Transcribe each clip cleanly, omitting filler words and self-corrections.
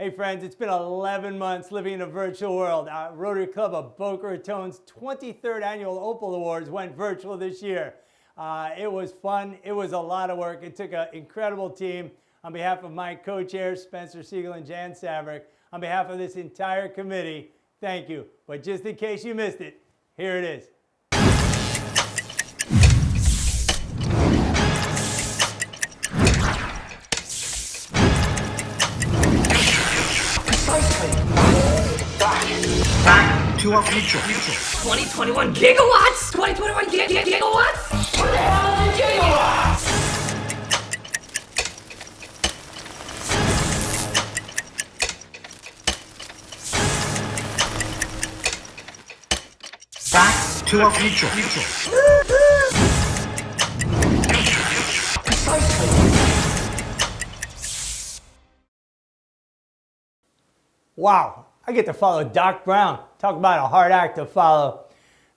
Hey friends, it's been 11 months living in a virtual world. Our Rotary Club of Boca Raton's 23rd annual Opal Awards went virtual this year. It was fun. It was a lot of work. It took an incredible team. On behalf of my co-chairs, Spencer Siegel and Jan Savarick, on behalf of this entire committee, thank you. But just in case you missed it, here it is. Back to our future. 2021 gigawatts? 2021 gigawatts? 20,000 gigawatts! Back to our future. Wow, I get to follow Doc Brown. Talk about a hard act to follow.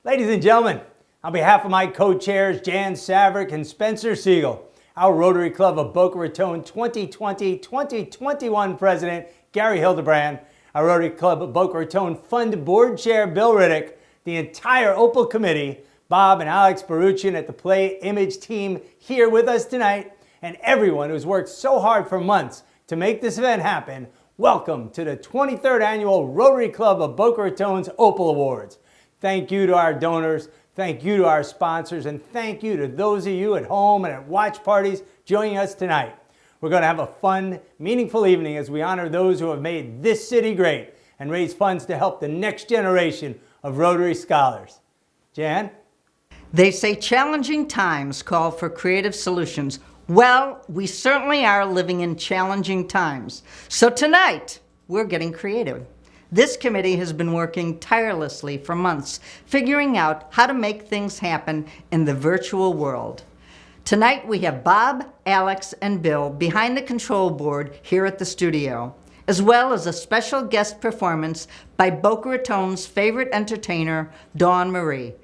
Ladies and gentlemen, on behalf of my co-chairs, Jan Savarick and Spencer Siegel, our Rotary Club of Boca Raton 2020-2021 President, Gary Hildebrand, our Rotary Club of Boca Raton Fund Board Chair, Bill Riddick, the entire Opal Committee, Bob and Alex Buruchian at the Playimage team here with us tonight, and everyone who's worked so hard for months to make this event happen, welcome to the 23rd Annual Rotary Club of Boca Raton's Opal Awards. Thank you to our donors, thank you to our sponsors, and thank you to those of you at home and at watch parties joining us tonight. We're going to have a fun, meaningful evening as we honor those who have made this city great and raise funds to help the next generation of Rotary scholars. Jan? They say challenging times call for creative solutions. Well, we certainly are living in challenging times. So tonight, we're getting creative. This committee has been working tirelessly for months, figuring out how to make things happen in the virtual world. Tonight, we have Bob, Alex, and Bill behind the control board here at the studio, as well as a special guest performance by Boca Raton's favorite entertainer, Dawn Marie.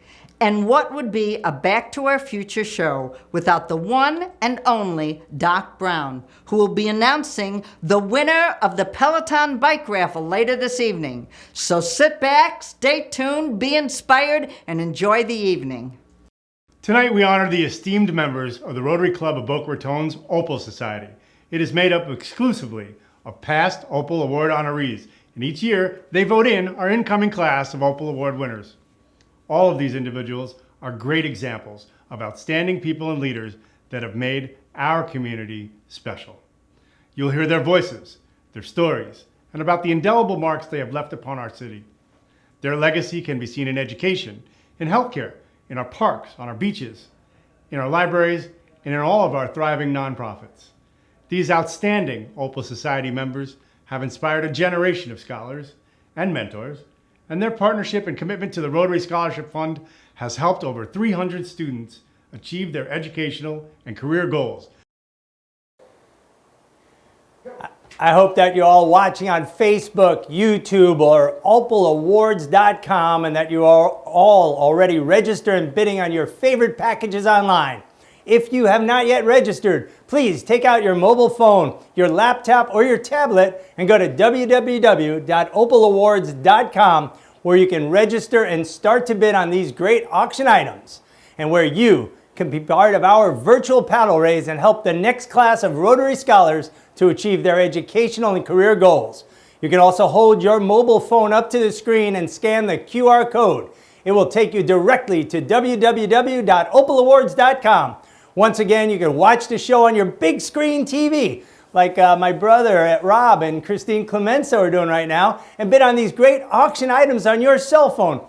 And what would be a Back to Our Future show without the one and only Doc Brown, who will be announcing the winner of the Peloton bike raffle later this evening. So sit back, stay tuned, be inspired, and enjoy the evening. Tonight we honor the esteemed members of the Rotary Club of Boca Raton's Opal Society. It is made up exclusively of past Opal Award honorees, and each year they vote in our incoming class of Opal Award winners. All of these individuals are great examples of outstanding people and leaders that have made our community special. You'll hear their voices, their stories, and about the indelible marks they have left upon our city. Their legacy can be seen in education, in healthcare, in our parks, on our beaches, in our libraries, and in all of our thriving nonprofits. These outstanding Opal Society members have inspired a generation of scholars and mentors, and their partnership and commitment to the Rotary Scholarship Fund has helped over 300 students achieve their educational and career goals. I hope that you're all watching on Facebook, YouTube, or opalawards.com, and that you are all already registered and bidding on your favorite packages online. If you have not yet registered, please take out your mobile phone, your laptop, or your tablet and go to www.opalawards.com, where you can register and start to bid on these great auction items, and where you can be part of our virtual paddle race and help the next class of Rotary scholars to achieve their educational and career goals. You can also hold your mobile phone up to the screen and scan the QR code. It will take you directly to www.opalawards.com. Once again, you can watch the show on your big screen TV, like my brother Rob and Christine Clemenza are doing right now, and bid on these great auction items on your cell phone.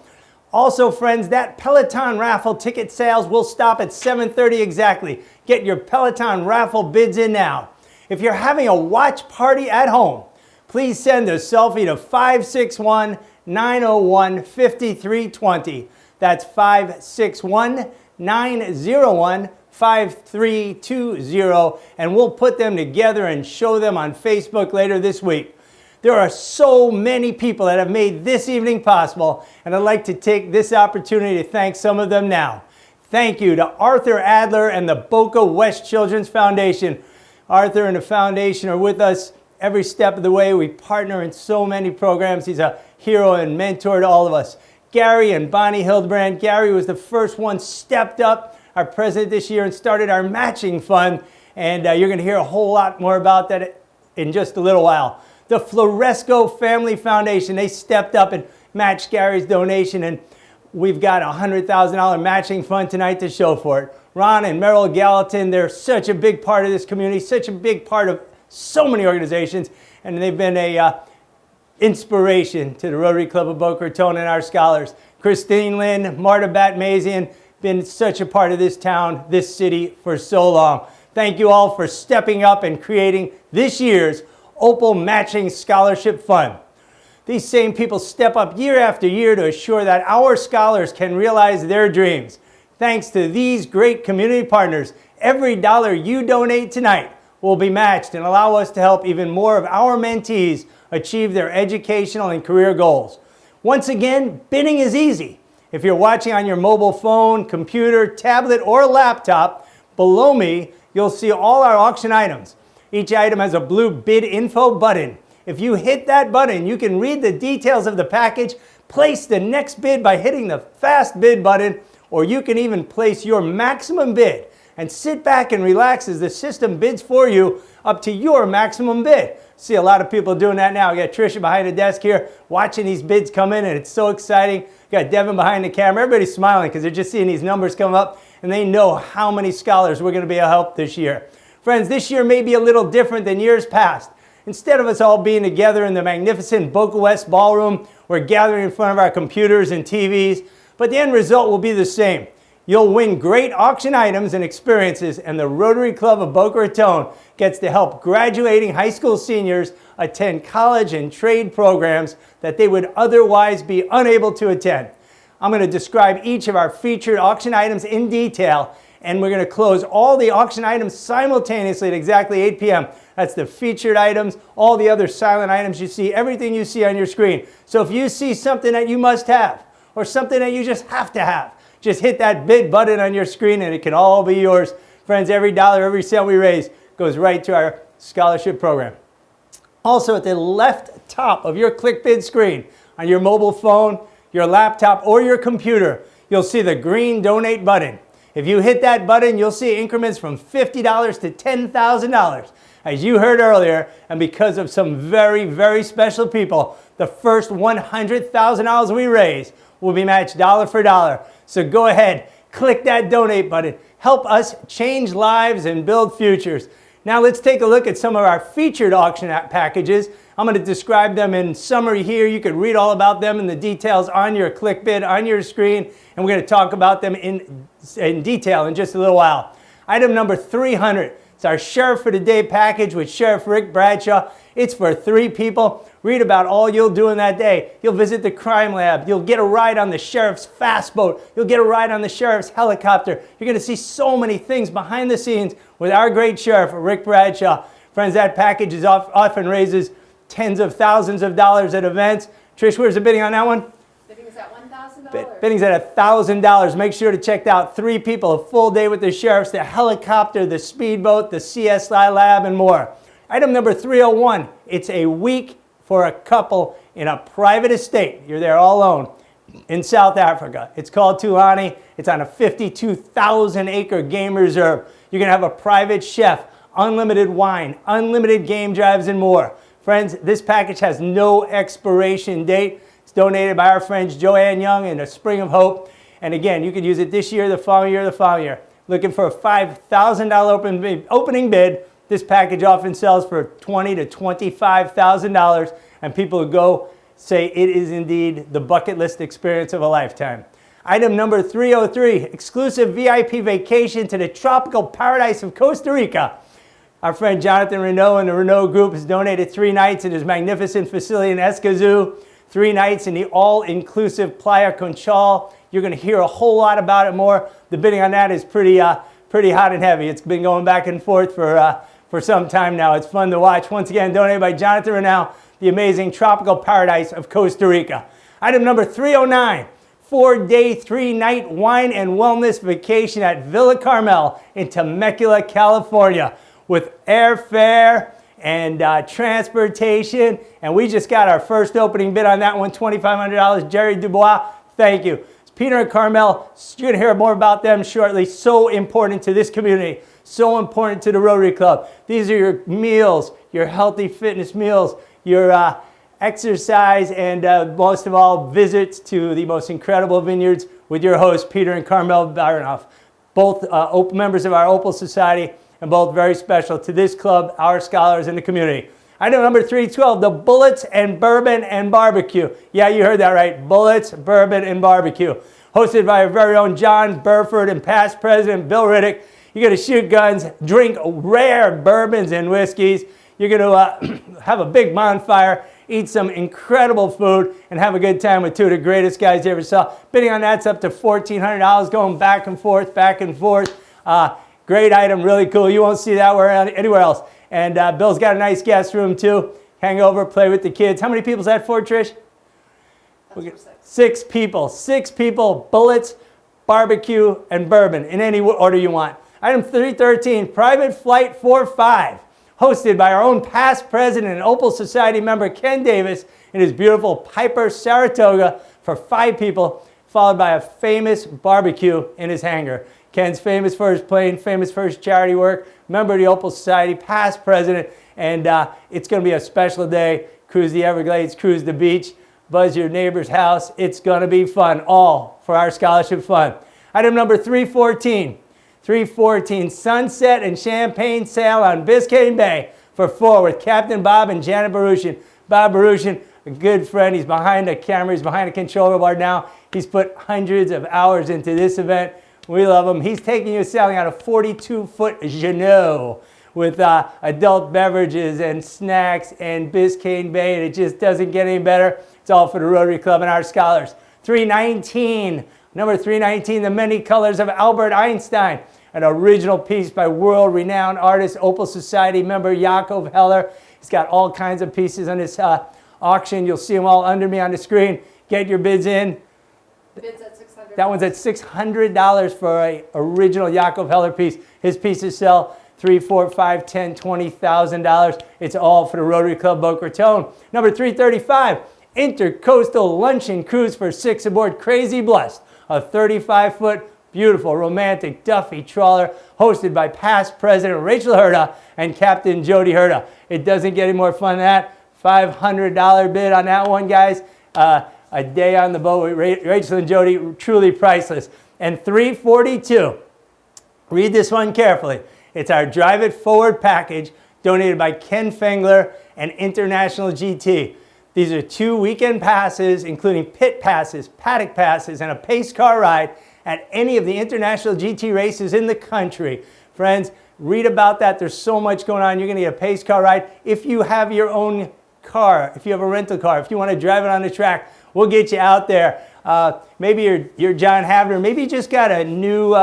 Also, friends, that Peloton raffle ticket sales will stop at 7:30 exactly. Get your Peloton raffle bids in now. If you're having a watch party at home, please send a selfie to 561-901-5320. That's 561-901-5320, and we'll put them together and show them on Facebook later this week. There are so many people that have made this evening possible, and I'd like to take this opportunity to thank some of them now. Thank you to Arthur Adler and the Boca West Children's Foundation. Arthur and the foundation are with us every step of the way. We partner in so many programs. He's a hero and mentor to all of us. Gary and Bonnie Hildebrand. Gary was the first one, stepped up, our president this year, and started our matching fund. And you're going to hear a whole lot more about that in just a little while. The Floresco Family Foundation, they stepped up and matched Gary's donation, and we've got a $100,000 matching fund tonight to show for it. Ron and Merrill Gallatin, they're such a big part of this community, such a big part of so many organizations, and they've been a inspiration to the Rotary Club of Boca Raton and our scholars. Christine Lynn, Marta Batmazian, been such a part of this town, this city for so long. Thank you all for stepping up and creating this year's Opal Matching Scholarship Fund. These same people step up year after year to assure that our scholars can realize their dreams. Thanks to these great community partners, every dollar you donate tonight will be matched and allow us to help even more of our mentees achieve their educational and career goals. Once again, bidding is easy. If you're watching on your mobile phone, computer, tablet, or laptop, below me, you'll see all our auction items. Each item has a blue bid info button. If you hit that button, you can read the details of the package, place the next bid by hitting the fast bid button, or you can even place your maximum bid and sit back and relax as the system bids for you up to your maximum bid. See a lot of people doing that now. We got Trisha behind the desk here watching these bids come in, and it's so exciting. We got Devin behind the camera. Everybody's smiling because they're just seeing these numbers come up, and they know how many scholars we're going to be able to help this year. Friends, this year may be a little different than years past. Instead of us all being together in the magnificent Boca West ballroom, we're gathering in front of our computers and TVs, but the end result will be the same. You'll win great auction items and experiences, and the Rotary Club of Boca Raton gets to help graduating high school seniors attend college and trade programs that they would otherwise be unable to attend. I'm going to describe each of our featured auction items in detail, and we're going to close all the auction items simultaneously at exactly 8 p.m. That's the featured items, all the other silent items you see, everything you see on your screen. So if you see something that you must have, or something that you just have to have, just hit that bid button on your screen and it can all be yours. Friends, every dollar, every cent we raise goes right to our scholarship program. Also, at the left top of your click bid screen, on your mobile phone, your laptop, or your computer, you'll see the green donate button. If you hit that button, you'll see increments from $50 to $10,000. As you heard earlier, and because of some very, very special people, the first $100,000 we raise will be matched dollar for dollar. So go ahead, click that donate button. Help us change lives and build futures. Now let's take a look at some of our featured auction packages. I'm going to describe them in summary here. You can read all about them in the details on your click bid on your screen, and we're going to talk about them in detail in just a little while. Item number 300. It's our Sheriff for the Day package with Sheriff Rick Bradshaw. It's for 3 people. Read about all you'll do in that day. You'll visit the crime lab. You'll get a ride on the sheriff's fast boat. You'll get a ride on the sheriff's helicopter. You're going to see so many things behind the scenes with our great sheriff, Rick Bradshaw. Friends, that package often raises tens of thousands of dollars at events. Trish, where's the bidding on that one? Bidding is at $1,000. Bidding's at $1,000. Make sure to check out 3 people, a full day with the sheriffs, the helicopter, the speedboat, the CSI lab, and more. Item number 301. It's a week for a couple in a private estate. You're there all alone in South Africa. It's called Tulani. It's on a 52,000-acre game reserve. You're going to have a private chef, unlimited wine, unlimited game drives, and more. Friends, this package has no expiration date. It's donated by our friends Joanne Young and the Spring of Hope. And again, you could use it this year, the following year, the following year. Looking for a $5,000 opening bid. This package often sells for $20,000 to $25,000, and people who go say it is indeed the bucket list experience of a lifetime. Item number 303, exclusive VIP vacation to the tropical paradise of Costa Rica. Our friend Jonathan Renault and the Renault Group has donated 3 nights in his magnificent facility in Escazú, 3 nights in the all-inclusive Playa Conchal. You're going to hear a whole lot about it more. The bidding on that is pretty hot and heavy. It's been going back and forth for some time now. It's fun to watch. Once again, donated by Jonathan Renault, the amazing tropical paradise of Costa Rica. Item number 309, 4-day, 3-night wine and wellness vacation at Villa Carmel in Temecula, California, with airfare and transportation. And we just got our first opening bid on that one, $2,500. Jerry Dubois, thank you. It's Peter and Carmel. You're going to hear more about them shortly. So important to this community. So important to the Rotary Club. These are your meals, your healthy fitness meals, your exercise, and most of all, visits to the most incredible vineyards with your hosts, Peter and Carmel Baronoff. Both members of our Opal Society, and both very special to this club, our scholars, and the community. Item number 312, the Bullets and Bourbon and Barbecue. Yeah, you heard that right. Bullets, Bourbon, and Barbecue. Hosted by our very own John Burford and past President Bill Riddick. You're going to shoot guns, drink rare bourbons and whiskeys. You're going to have a big bonfire, eat some incredible food, and have a good time with two of the greatest guys you ever saw. Bidding on that's up to $1,400, going back and forth, back and forth. Great item, really cool. You won't see that anywhere else. And Bill's got a nice guest room too. Hang over, play with the kids. How many people's that for, Trish? Six people. 6 people, bullets, barbecue, and bourbon in any order you want. Item 313, Private Flight 45. Hosted by our own past president and Opal Society member Ken Davis in his beautiful Piper Saratoga for 5 people, followed by a famous barbecue in his hangar. Ken's famous for his plane, famous for his charity work, member of the Opal Society, past president, and it's going to be a special day. Cruise the Everglades, cruise the beach, buzz your neighbor's house. It's going to be fun, all for our scholarship fund. Item number 314. 314, Sunset and Champagne Sail on Biscayne Bay for 4 with Captain Bob and Janet Buruchian. Bob Buruchian, a good friend. He's behind the camera. He's behind the controller bar now. He's put hundreds of hours into this event. We love him. He's taking you sailing on a 42-foot Jeanneau with adult beverages and snacks and Biscayne Bay, and it just doesn't get any better. It's all for the Rotary Club and our scholars. 319, number 319, The Many Colors of Albert Einstein, an original piece by world-renowned artist, Opal Society member Yaakov Heller. He's got all kinds of pieces on this auction. You'll see them all under me on the screen. Get your bids in. The bid's at $600. That one's at $600 for an original Yaakov Heller piece. His pieces sell $3,000, $4,000, $5,000, $10,000, $20,000. It's all for the Rotary Club Boca Raton. Number 335, Intercoastal Luncheon Cruise for 6 aboard Crazy Blessed, a 35-foot beautiful, romantic Duffy trawler hosted by past President Rachel Herda and Captain Jody Herda. It doesn't get any more fun than that. $500 bid on that one, guys. A day on the boat with Rachel and Jody, truly priceless. And 342, read this one carefully. It's our Drive It Forward package donated by Ken Fengler and International GT. These are 2 weekend passes, including pit passes, paddock passes, and a pace car ride at any of the International GT races in the country. Friends, read about that. There's so much going on. You're going to get a pace car ride. If you have your own car, if you have a rental car, if you want to drive it on the track, we'll get you out there. Maybe you're John Havner. Maybe you just got a new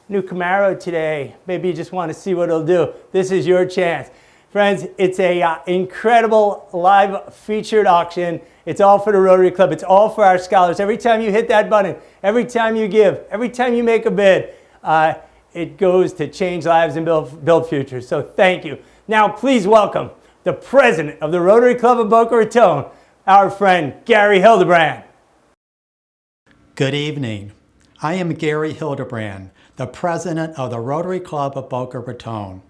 Camaro today. Maybe you just want to see what it'll do. This is your chance. Friends, it's a incredible live featured auction. It's all for the Rotary Club. It's all for our scholars. Every time you hit that button, every time you give, every time you make a bid, it goes to change lives and build futures. So thank you. Now please welcome the president of the Rotary Club of Boca Raton, our friend Gary Hildebrand. Good evening. I am Gary Hildebrand, the president of the Rotary Club of Boca Raton.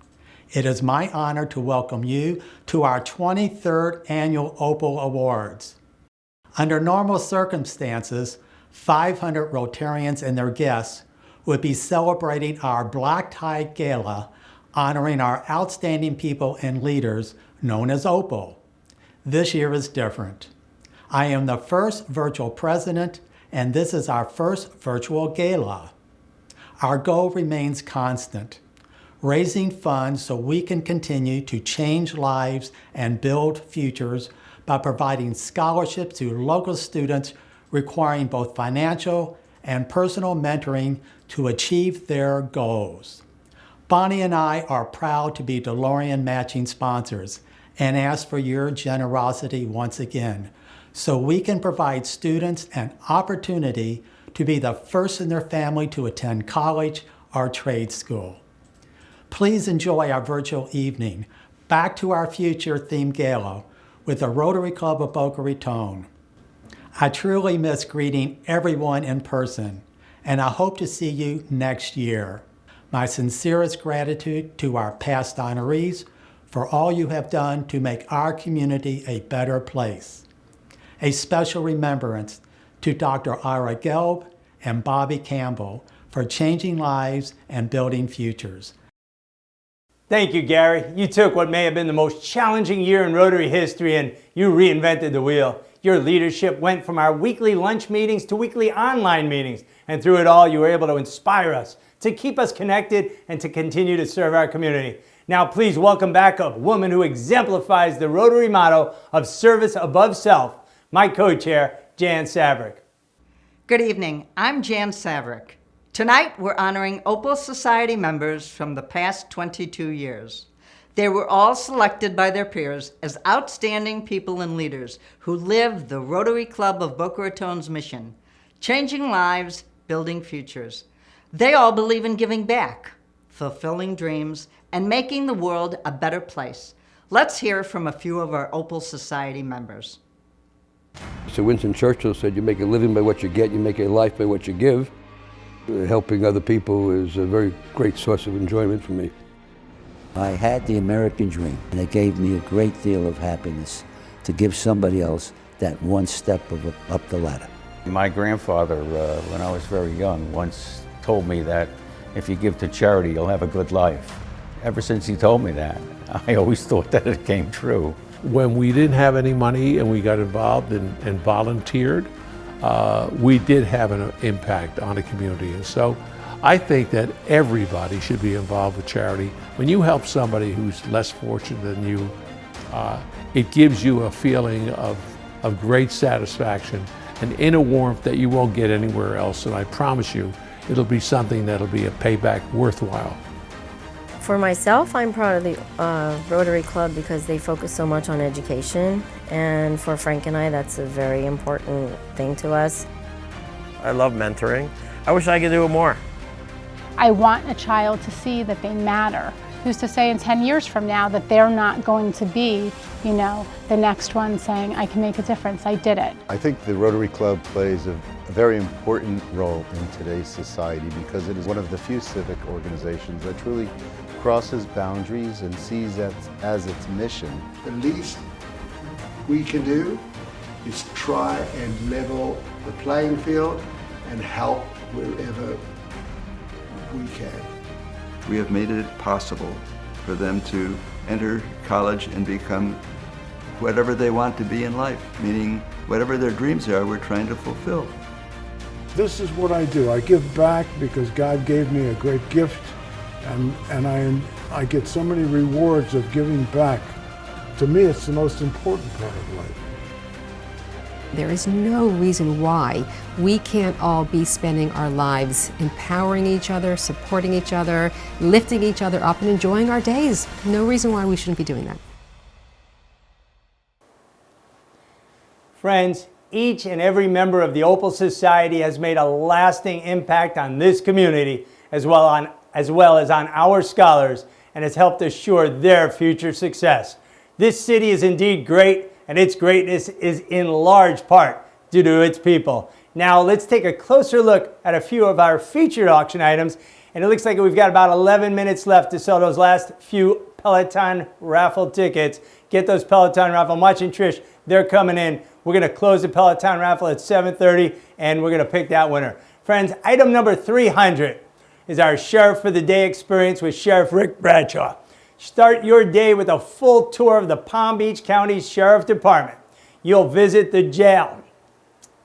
It is my honor to welcome you to our 23rd Annual Opal Awards. Under normal circumstances, 500 Rotarians and their guests would be celebrating our Black Tie Gala, honoring our outstanding people and leaders known as Opal. This year is different. I am the first virtual president, and this is our first virtual gala. Our goal remains constant: raising funds so we can continue to change lives and build futures by providing scholarships to local students requiring both financial and personal mentoring to achieve their goals. Bonnie and I are proud to be DeLorean matching sponsors and ask for your generosity once again so we can provide students an opportunity to be the first in their family to attend college or trade school. Please enjoy our virtual evening, Back to Our Future themed gala with the Rotary Club of Boca Raton. I truly miss greeting everyone in person, and I hope to see you next year. My sincerest gratitude to our past honorees for all you have done to make our community a better place. A special remembrance to Dr. Ira Gelb and Bobby Campbell for changing lives and building futures. Thank you, Gary. You took what may have been the most challenging year in Rotary history and you reinvented the wheel. Your leadership went from our weekly lunch meetings to weekly online meetings, and through it all, you were able to inspire us, to keep us connected, and to continue to serve our community. Now, please welcome back a woman who exemplifies the Rotary motto of service above self, my co-chair, Jan Savarick. Good evening. I'm Jan Savarick. Tonight, we're honoring Opal Society members from the past 22 years. They were all selected by their peers as outstanding people and leaders who live the Rotary Club of Boca Raton's mission, changing lives, building futures. They all believe in giving back, fulfilling dreams, and making the world a better place. Let's hear from a few of our Opal Society members. So Winston Churchill said, you make a living by what you get, you make a life by what you give. Helping other people is a very great source of enjoyment for me. I had the American dream, and it gave me a great deal of happiness to give somebody else that one step up the ladder. My grandfather, when I was very young, once told me that if you give to charity, you'll have a good life. Ever since he told me that, I always thought that it came true. When we didn't have any money and we got involved and volunteered, we did have an impact on the community. And so I think that everybody should be involved with charity. When you help somebody who's less fortunate than you, it gives you a feeling of great satisfaction and inner warmth that you won't get anywhere else. And I promise you, it'll be something that'll be a payback worthwhile. For myself, I'm proud of the Rotary Club because they focus so much on education, and for Frank and I, that's a very important thing to us. I love mentoring. I wish I could do it more. I want a child to see that they matter. Who's to say in 10 years from now that they're not going to be, the next one saying, I can make a difference, I did it. I think the Rotary Club plays a very important role in today's society because it is one of the few civic organizations that truly crosses boundaries and sees that as its mission. The least we can do is try and level the playing field and help wherever we can. We have made it possible for them to enter college and become whatever they want to be in life, meaning whatever their dreams are, we're trying to fulfill. This is what I do. I give back because God gave me a great gift, and I get so many rewards of giving back. To me, it's the most important part of life. There is no reason why we can't all be spending our lives empowering each other, supporting each other, lifting each other up, and enjoying our days. No reason why we shouldn't be doing that. Friends, each and every member of the Opal Society has made a lasting impact on this community as well as on our scholars, and has helped assure their future success. This city is indeed great, and its greatness is in large part due to its people. Now let's take a closer look at a few of our featured auction items, and it looks like we've got about 11 minutes left to sell those last few Peloton raffle tickets. Get those Peloton raffle. I'm watching Trish, they're coming in. We're gonna close the Peloton raffle at 7:30, and we're gonna pick that winner. Friends, item number 300 is our Sheriff for the Day experience with Sheriff Rick Bradshaw. Start your day with a full tour of the Palm Beach County Sheriff Department. You'll visit the jail,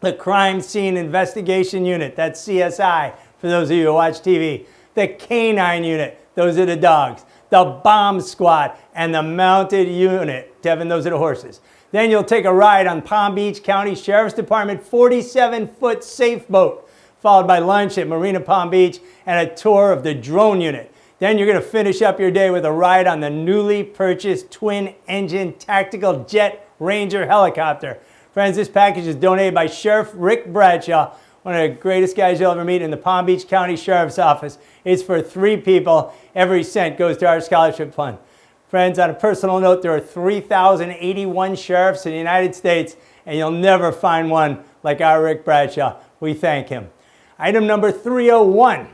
the Crime Scene Investigation Unit, that's CSI for those of you who watch TV, the Canine Unit, those are the dogs, the Bomb Squad, and the Mounted Unit. Devin, those are the horses. Then you'll take a ride on Palm Beach County Sheriff's Department 47-foot safe boat, followed by lunch at Marina Palm Beach and a tour of the drone unit. Then you're going to finish up your day with a ride on the newly purchased twin-engine tactical jet Ranger helicopter. Friends, this package is donated by Sheriff Rick Bradshaw, one of the greatest guys you'll ever meet in the Palm Beach County Sheriff's Office. It's for 3 people. Every cent goes to our scholarship fund. Friends, on a personal note, there are 3,081 sheriffs in the United States, and you'll never find one like our Rick Bradshaw. We thank him. Item number 301.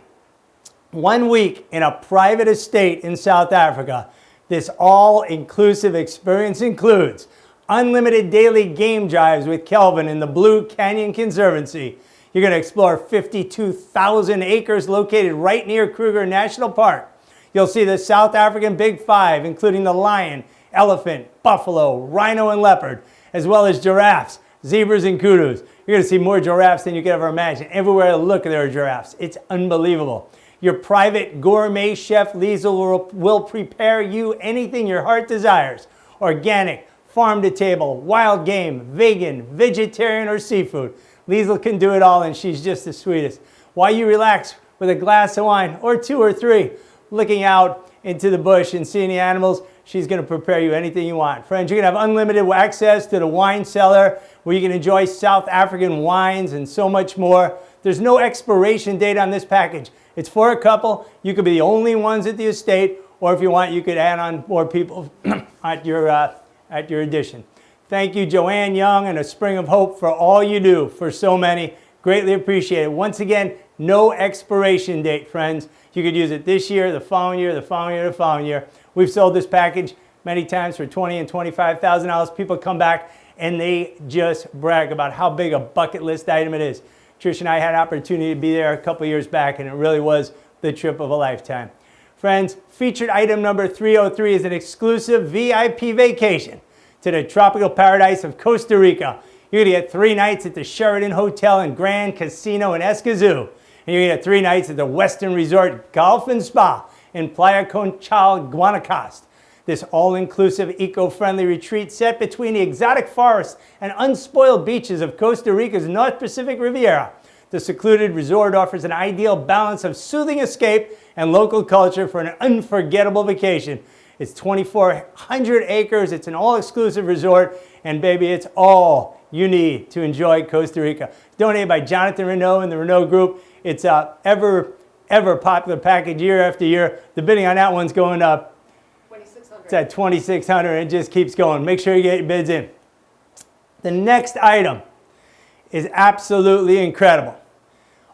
1 week in a private estate in South Africa. This all-inclusive experience includes unlimited daily game drives with Kelvin in the Blue Canyon Conservancy. You're going to explore 52,000 acres located right near Kruger National Park. You'll see the South African Big Five, including the lion, elephant, buffalo, rhino, and leopard, as well as giraffes, zebras, and kudus. You're going to see more giraffes than you could ever imagine. Everywhere you look, there are giraffes. It's unbelievable. Your private gourmet chef, Liesel, will prepare you anything your heart desires. Organic, farm to table, wild game, vegan, vegetarian, or seafood. Liesel can do it all, and she's just the sweetest. While you relax with a glass of wine, or 2 or 3, looking out into the bush and seeing the animals, she's going to prepare you anything you want. Friends, you're going to have unlimited access to the wine cellar where you can enjoy South African wines and so much more. There's no expiration date on this package. It's for a couple. You could be the only ones at the estate, or if you want, you could add on more people at your addition. Thank you, Joanne Young and A Spring of Hope, for all you do for so many. Greatly appreciated. Once again, no expiration date, friends. You could use it this year, the following year, the following year, the following year. We've sold this package many times for $20,000 and $25,000. People come back and they just brag about how big a bucket list item it is. Trish and I had an opportunity to be there a couple years back, and it really was the trip of a lifetime. Friends, featured item number 303 is an exclusive VIP vacation to the tropical paradise of Costa Rica. You're going to get 3 nights at the Sheraton Hotel and Grand Casino in Escazú. And you're going to get 3 nights at the Western Resort Golf and Spa in Playa Conchal, Guanacaste. This all-inclusive, eco-friendly retreat set between the exotic forests and unspoiled beaches of Costa Rica's North Pacific Riviera. The secluded resort offers an ideal balance of soothing escape and local culture for an unforgettable vacation. It's 2,400 acres, it's an all-exclusive resort, and baby, it's all you need to enjoy Costa Rica. Donated by Jonathan Renault and the Renault Group. It's a ever popular package year after year. The bidding on that one's going up. It's at $2,600. It just keeps going. Make sure you get your bids in. The next item is absolutely incredible.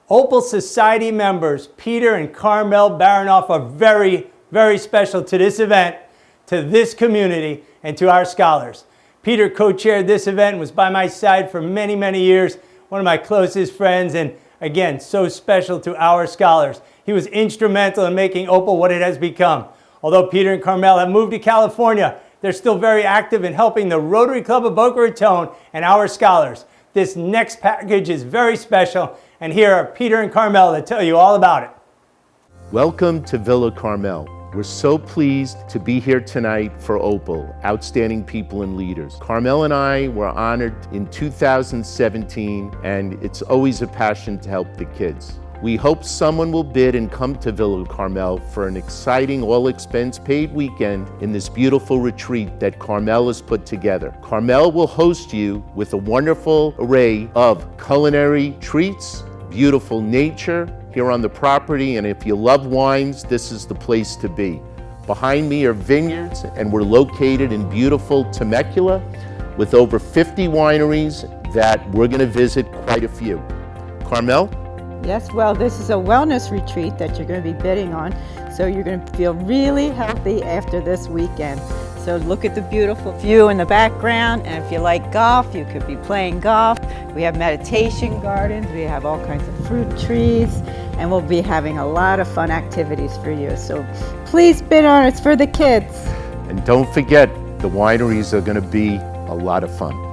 Opal Society members Peter and Carmel Baranoff are very, very special to this event, to this community, and to our scholars. Peter co-chaired this event and was by my side for many, many years. One of my closest friends, and again, so special to our scholars. He was instrumental in making Opal what it has become. Although Peter and Carmel have moved to California, they're still very active in helping the Rotary Club of Boca Raton and our scholars. This next package is very special, and here are Peter and Carmel to tell you all about it. Welcome to Villa Carmel. We're so pleased to be here tonight for Opal, outstanding people and leaders. Carmel and I were honored in 2017, and it's always a passion to help the kids. We hope someone will bid and come to Villa Carmel for an exciting all-expense-paid weekend in this beautiful retreat that Carmel has put together. Carmel will host you with a wonderful array of culinary treats, beautiful nature here on the property, and if you love wines, this is the place to be. Behind me are vineyards, and we're located in beautiful Temecula with over 50 wineries that we're going to visit quite a few. Carmel? Yes, well, this is a wellness retreat that you're going to be bidding on, so you're going to feel really healthy after this weekend. So look at the beautiful view in the background, and if you like golf, you could be playing golf. We have meditation gardens, we have all kinds of fruit trees, and we'll be having a lot of fun activities for you. So please bid on it, it's for the kids. And don't forget, the wineries are going to be a lot of fun.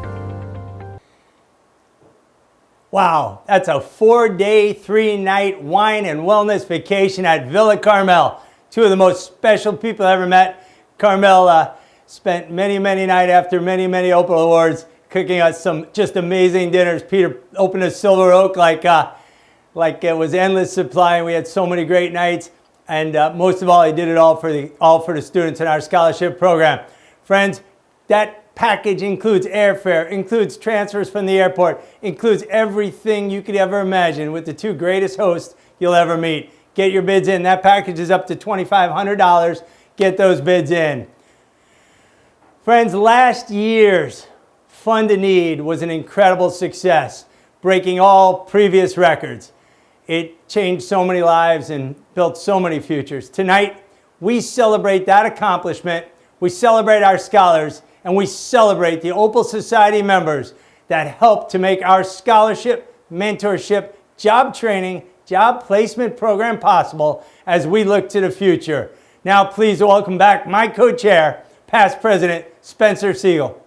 Wow, that's a 4-day, 3-night wine and wellness vacation at Villa Carmel. 2 of the most special people I ever met. Carmel spent many, many nights after many, many Opal Awards cooking us some just amazing dinners. Peter opened a Silver Oak like it was endless supply, and we had so many great nights. And most of all, he did it all for the students in our scholarship program. Friends, that package includes airfare, includes transfers from the airport, includes everything you could ever imagine with the 2 greatest hosts you'll ever meet. Get your bids in. That package is up to $2,500. Get those bids in. Friends, last year's Fund a Need was an incredible success, breaking all previous records. It changed so many lives and built so many futures. Tonight, we celebrate that accomplishment, we celebrate our scholars, and we celebrate the Opal Society members that helped to make our scholarship, mentorship, job training, job placement program possible as we look to the future. Now, please welcome back my co-chair, past President Spencer Siegel.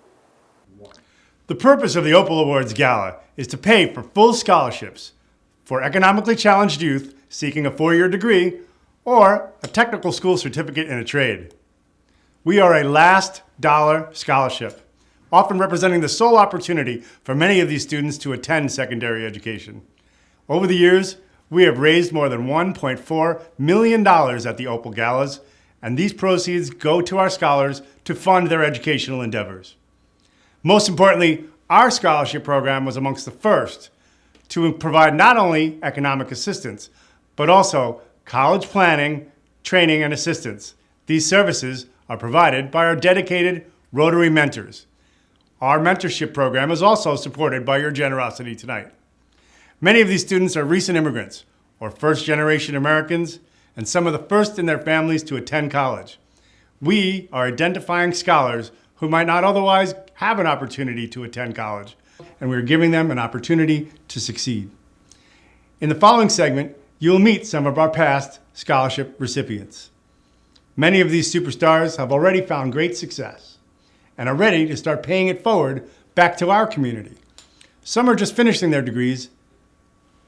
The purpose of the Opal Awards Gala is to pay for full scholarships for economically challenged youth seeking a 4-year degree or a technical school certificate in a trade. We are a last dollar scholarship, often representing the sole opportunity for many of these students to attend secondary education. Over the years, we have raised more than $1.4 million at the Opal Galas, and these proceeds go to our scholars to fund their educational endeavors. Most importantly, our scholarship program was amongst the first to provide not only economic assistance, but also college planning, training, and assistance. These services are provided by our dedicated Rotary mentors. Our mentorship program is also supported by your generosity tonight. Many of these students are recent immigrants or first-generation Americans and some of the first in their families to attend college. We are identifying scholars who might not otherwise have an opportunity to attend college, and we're giving them an opportunity to succeed. In the following segment, you'll meet some of our past scholarship recipients. Many of these superstars have already found great success and are ready to start paying it forward back to our community. Some are just finishing their degrees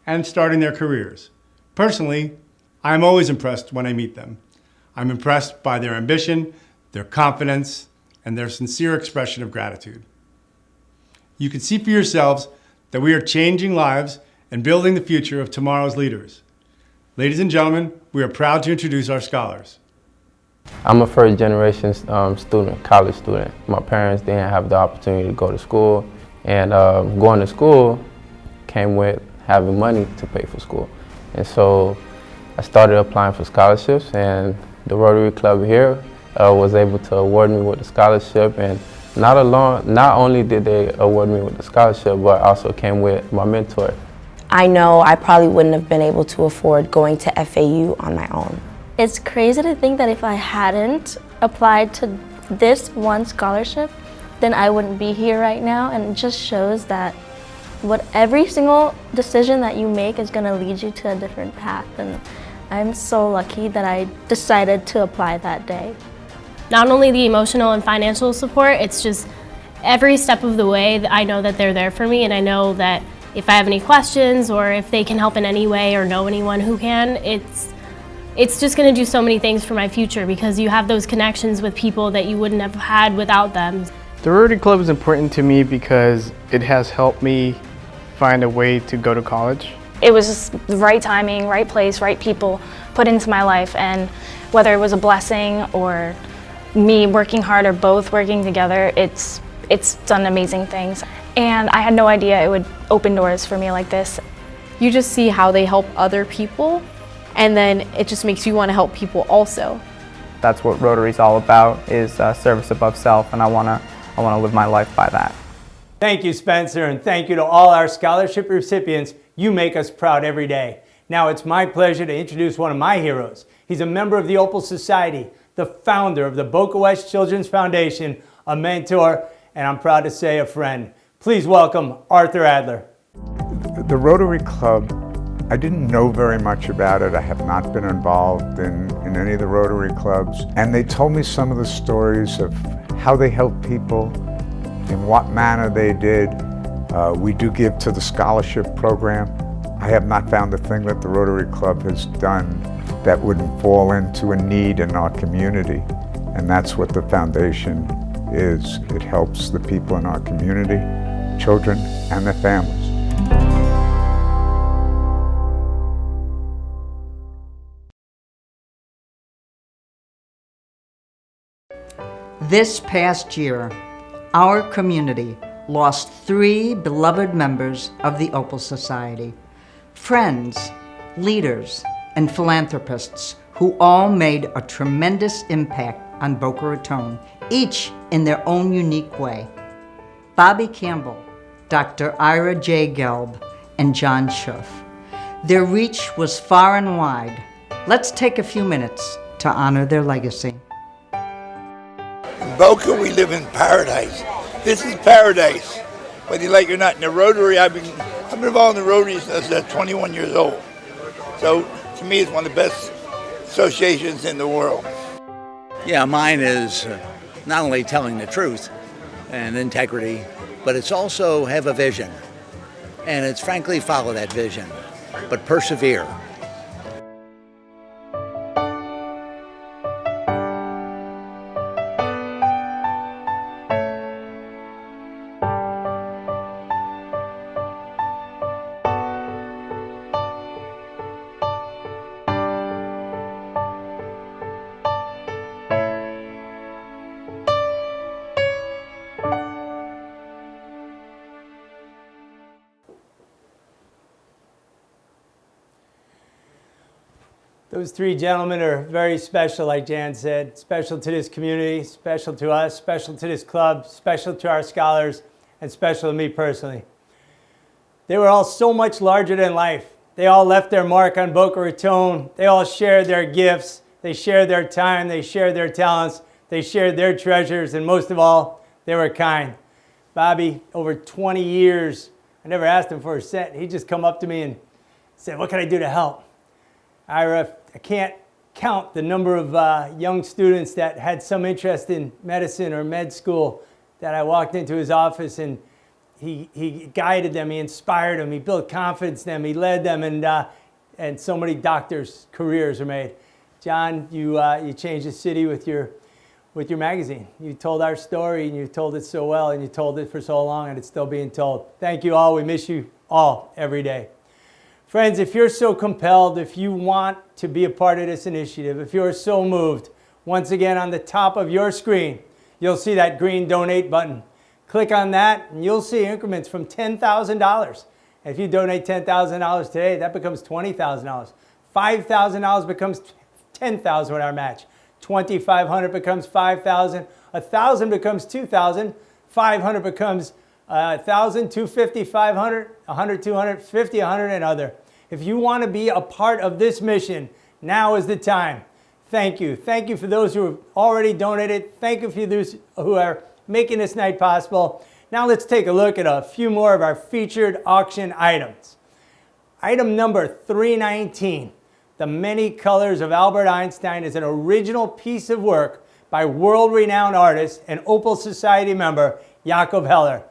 and starting their careers. Personally, I'm always impressed when I meet them. I'm impressed by their ambition, their confidence, and their sincere expression of gratitude. You can see for yourselves that we are changing lives and building the future of tomorrow's leaders. Ladies and gentlemen, we are proud to introduce our scholars. I'm a first-generation student, college student. My parents didn't have the opportunity to go to school, and going to school came with having money to pay for school. And so I started applying for scholarships, and the Rotary Club here was able to award me with a scholarship. And not only did they award me with the scholarship, but also came with my mentor. I know I probably wouldn't have been able to afford going to FAU on my own. It's crazy to think that if I hadn't applied to this one scholarship, then I wouldn't be here right now, and it just shows that every single decision that you make is going to lead you to a different path, and I'm so lucky that I decided to apply that day. Not only the emotional and financial support, it's just every step of the way that I know that they're there for me, and I know that if I have any questions or if they can help in any way or know anyone who can, it's just going to do so many things for my future because you have those connections with people that you wouldn't have had without them. The Rotary Club is important to me because it has helped me find a way to go to college. It was just the right timing, right place, right people put into my life, and whether it was a blessing or me working hard or both working together, it's done amazing things. And I had no idea it would open doors for me like this. You just see how they help other people, and then it just makes you want to help people also. That's what Rotary's all about, is service above self, and I want to live my life by that. Thank you, Spencer, and thank you to all our scholarship recipients. You make us proud every day. Now it's my pleasure to introduce one of my heroes. He's a member of the Opal Society, the founder of the Boca West Children's Foundation, a mentor, and I'm proud to say a friend. Please welcome Arthur Adler. The Rotary Club, I didn't know very much about it. I have not been involved in any of the Rotary clubs. And they told me some of the stories of how they helped people, in what manner they did. We do give to the scholarship program. I have not found a thing that the Rotary Club has done that wouldn't fall into a need in our community. And that's what the foundation is. It helps the people in our community, children and their families. This past year, our community lost 3 beloved members of the Opal Society, friends, leaders, and philanthropists who all made a tremendous impact on Boca Raton each in their own unique way. Bobby Campbell, Dr. Ira J. Gelb, and John Schuff. Their reach was far and wide. Let's take a few minutes to honor their legacy. In Boca, we live in paradise. This is paradise. Whether you like it or not, in the Rotary, I've been involved in the Rotary since I was 21 years old. So, to me, it's one of the best associations in the world. Yeah, mine is not only telling the truth and integrity, but it's also have a vision. And it's frankly follow that vision, but persevere. Those three gentlemen are very special, like Jan said. Special to this community, special to us, special to this club, special to our scholars, and special to me personally. They were all so much larger than life. They all left their mark on Boca Raton. They all shared their gifts. They shared their time. They shared their talents. They shared their treasures. And most of all, they were kind. Bobby, over 20 years, I never asked him for a cent. He just come up to me and said, "What can I do to help?" Ira, I can't count the number of young students that had some interest in medicine or med school that I walked into his office and he guided them, he inspired them, he built confidence in them, he led them, and so many doctors' careers are made. John, you changed the city with your magazine. You told our story and you told it so well and you told it for so long and it's still being told. Thank you all. We miss you all every day. Friends, if you're so compelled, if you want to be a part of this initiative, if you're so moved, once again on the top of your screen, you'll see that green donate button. Click on that and you'll see increments from $10,000. If you donate $10,000 today, that becomes $20,000. $5,000 becomes $10,000 with our match. $2,500 becomes $5,000. $1,000 becomes $2,000. $500 becomes $1,000, $250, $500, $100, $200, $50, $100, and other. If you want to be a part of this mission, now is the time. Thank you. Thank you for those who have already donated. Thank you for those who are making this night possible. Now let's take a look at a few more of our featured auction items. Item number 319, The Many Colors of Albert Einstein, is an original piece of work by world-renowned artist and Opal Society member Yaakov Heller.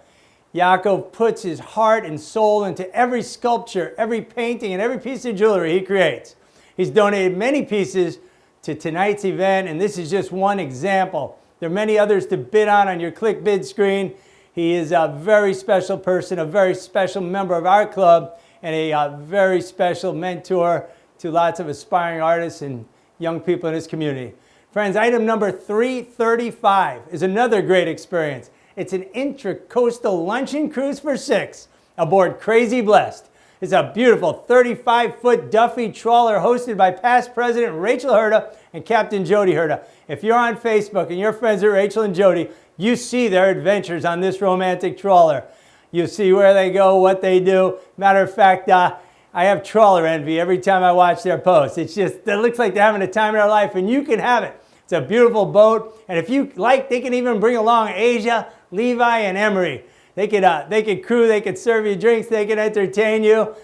Yaakov puts his heart and soul into every sculpture, every painting, and every piece of jewelry he creates. He's donated many pieces to tonight's event, and this is just one example. There are many others to bid on your click bid screen. He is a very special person, a very special member of our club, and a very special mentor to lots of aspiring artists and young people in his community. Friends, item number 335 is another great experience. It's an intracoastal luncheon cruise for 6 aboard Crazy Blessed. It's a beautiful 35-foot Duffy trawler hosted by past President Rachel Herda and Captain Jody Herda. If you're on Facebook and you're friends with Rachel and Jody, you see their adventures on this romantic trawler. You see where they go, what they do. Matter of fact, I have trawler envy every time I watch their posts. It looks like they're having a time in their life, and you can have it. It's a beautiful boat, and if you like, they can even bring along Asia, Levi, and Emery. They could crew, they could serve you drinks, they could entertain you.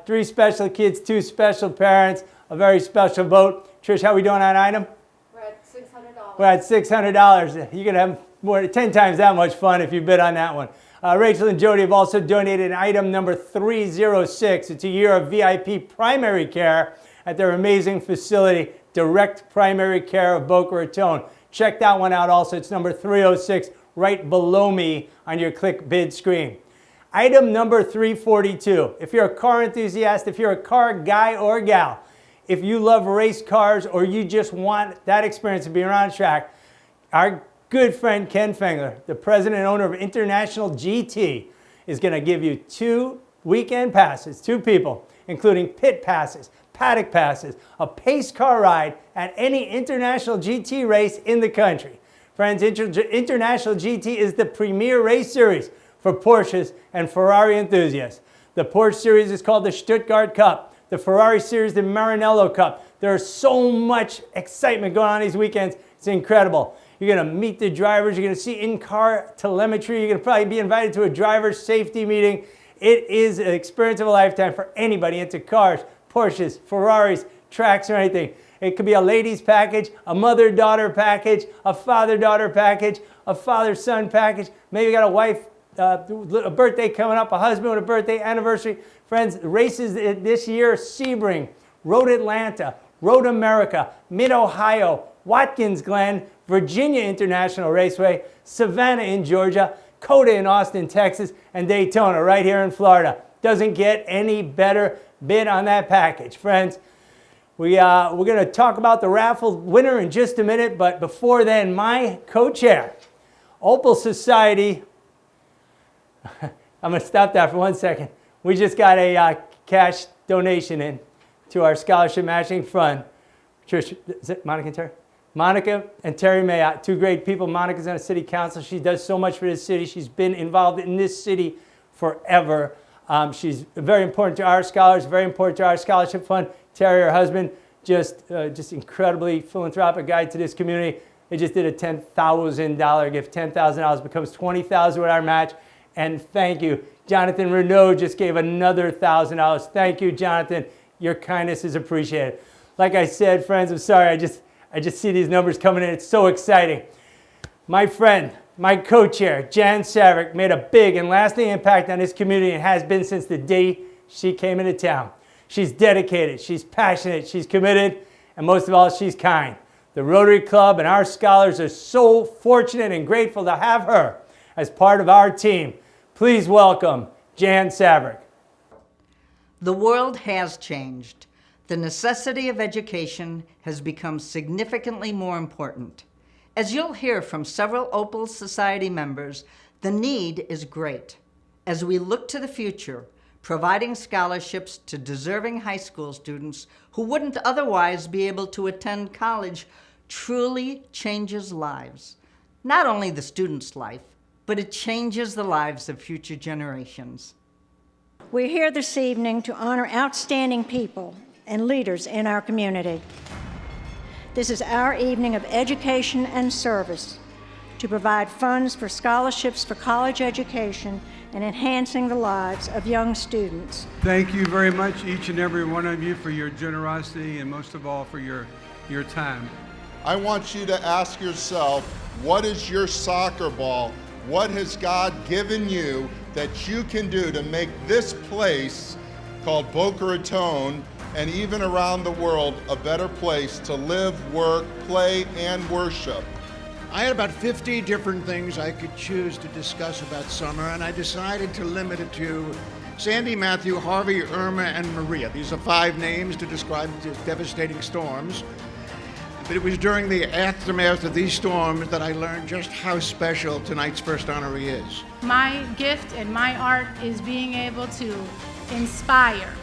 3 special kids, 2 special parents, a very special boat. Trish, how are we doing on item? We're at $600. We're at $600. You're going to have more than 10 times that much fun if you bid on that one. Rachel and Jody have also donated item number 306. It's a year of VIP primary care at their amazing facility, Direct Primary Care of Boca Raton. Check that one out also. It's number 306 right below me on your click bid screen. Item number 342. If you're a car enthusiast, if you're a car guy or gal, if you love race cars or you just want that experience of being around track, our good friend Ken Fengler, the president and owner of International GT, is going to give you 2 weekend passes, 2 people, including pit passes, paddock passes, a pace car ride at any International GT race in the country. Friends, International GT is the premier race series for Porsches and Ferrari enthusiasts. The Porsche Series is called the Stuttgart Cup. The Ferrari Series, the Maranello Cup. There's so much excitement going on these weekends. It's incredible. You're going to meet the drivers. You're going to see in-car telemetry. You're going to probably be invited to a driver safety meeting. It is an experience of a lifetime for anybody into cars, Porsches, Ferraris, tracks, or anything. It could be a ladies package, a mother-daughter package, a father-daughter package, a father-son package. Maybe you got a wife, a birthday coming up, a husband with a birthday anniversary. Friends, races this year: Sebring, Road Atlanta, Road America, Mid-Ohio, Watkins Glen, Virginia International Raceway, Savannah in Georgia, Coda in Austin, Texas, and Daytona right here in Florida. Doesn't get any better bid on that package. Friends, we're going to talk about the raffle winner in just a minute, but before then, my co-chair, Opal Society. I'm going to stop that for 1 second. We just got a cash donation in to our scholarship matching fund. Trish, is it Monica and Terry? Monica and Terry Mayotte, two great people. Monica's on the city council. She does so much for this city. She's been involved in this city forever. She's very important to our scholars, very important to our scholarship fund. Terry, her husband, just incredibly philanthropic guy to this community. They just did a $10,000 gift. $10,000 becomes $20,000 with our match. And thank you. Jonathan Renaud just gave another $1,000. Thank you, Jonathan. Your kindness is appreciated. Like I said, friends, I'm sorry, I just see these numbers coming in. It's so exciting. My friend, my co-chair, Jan Savarick, made a big and lasting impact on this community and has been since the day she came into town. She's dedicated, she's passionate, she's committed, and most of all, she's kind. The Rotary Club and our scholars are so fortunate and grateful to have her as part of our team. Please welcome Jan Savarick. The world has changed. The necessity of education has become significantly more important. As you'll hear from several Opal Society members, the need is great. As we look to the future, providing scholarships to deserving high school students who wouldn't otherwise be able to attend college truly changes lives. Not only the student's life, but it changes the lives of future generations. We're here this evening to honor outstanding people and leaders in our community. This is our evening of education and service to provide funds for scholarships for college education and enhancing the lives of young students. Thank you very much, each and every one of you, for your generosity and most of all for your time. I want you to ask yourself, what is your soccer ball? What has God given you that you can do to make this place called Boca Raton and even around the world a better place to live, work, play, and worship? I had about 50 different things I could choose to discuss about summer, and I decided to limit it to Sandy, Matthew, Harvey, Irma, and Maria. These are 5 names to describe the devastating storms. But it was during the aftermath of these storms that I learned just how special tonight's first honoree is. My gift and my art is being able to inspire,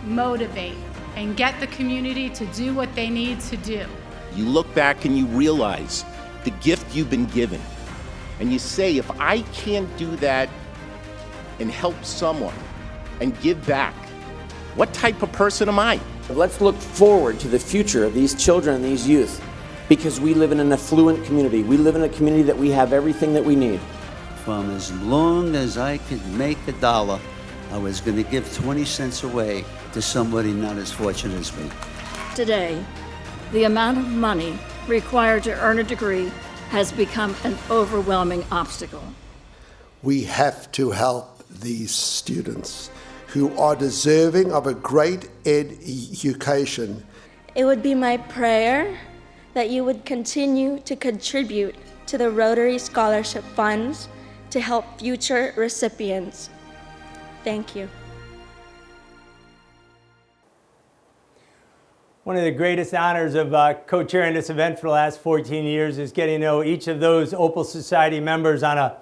motivate, and get the community to do what they need to do. You look back and you realize the gift you've been given. And you say, if I can't do that and help someone and give back, what type of person am I? Let's look forward to the future of these children and these youth, because we live in an affluent community. We live in a community that we have everything that we need. From as long as I could make a dollar, I was going to give 20 cents away to somebody not as fortunate as me. Today, the amount of money required to earn a degree has become an overwhelming obstacle. We have to help these students who are deserving of a great education. It would be my prayer that you would continue to contribute to the Rotary Scholarship Funds to help future recipients. Thank you. One of the greatest honors of co-chairing this event for the last 14 years is getting to know each of those Opal Society members on a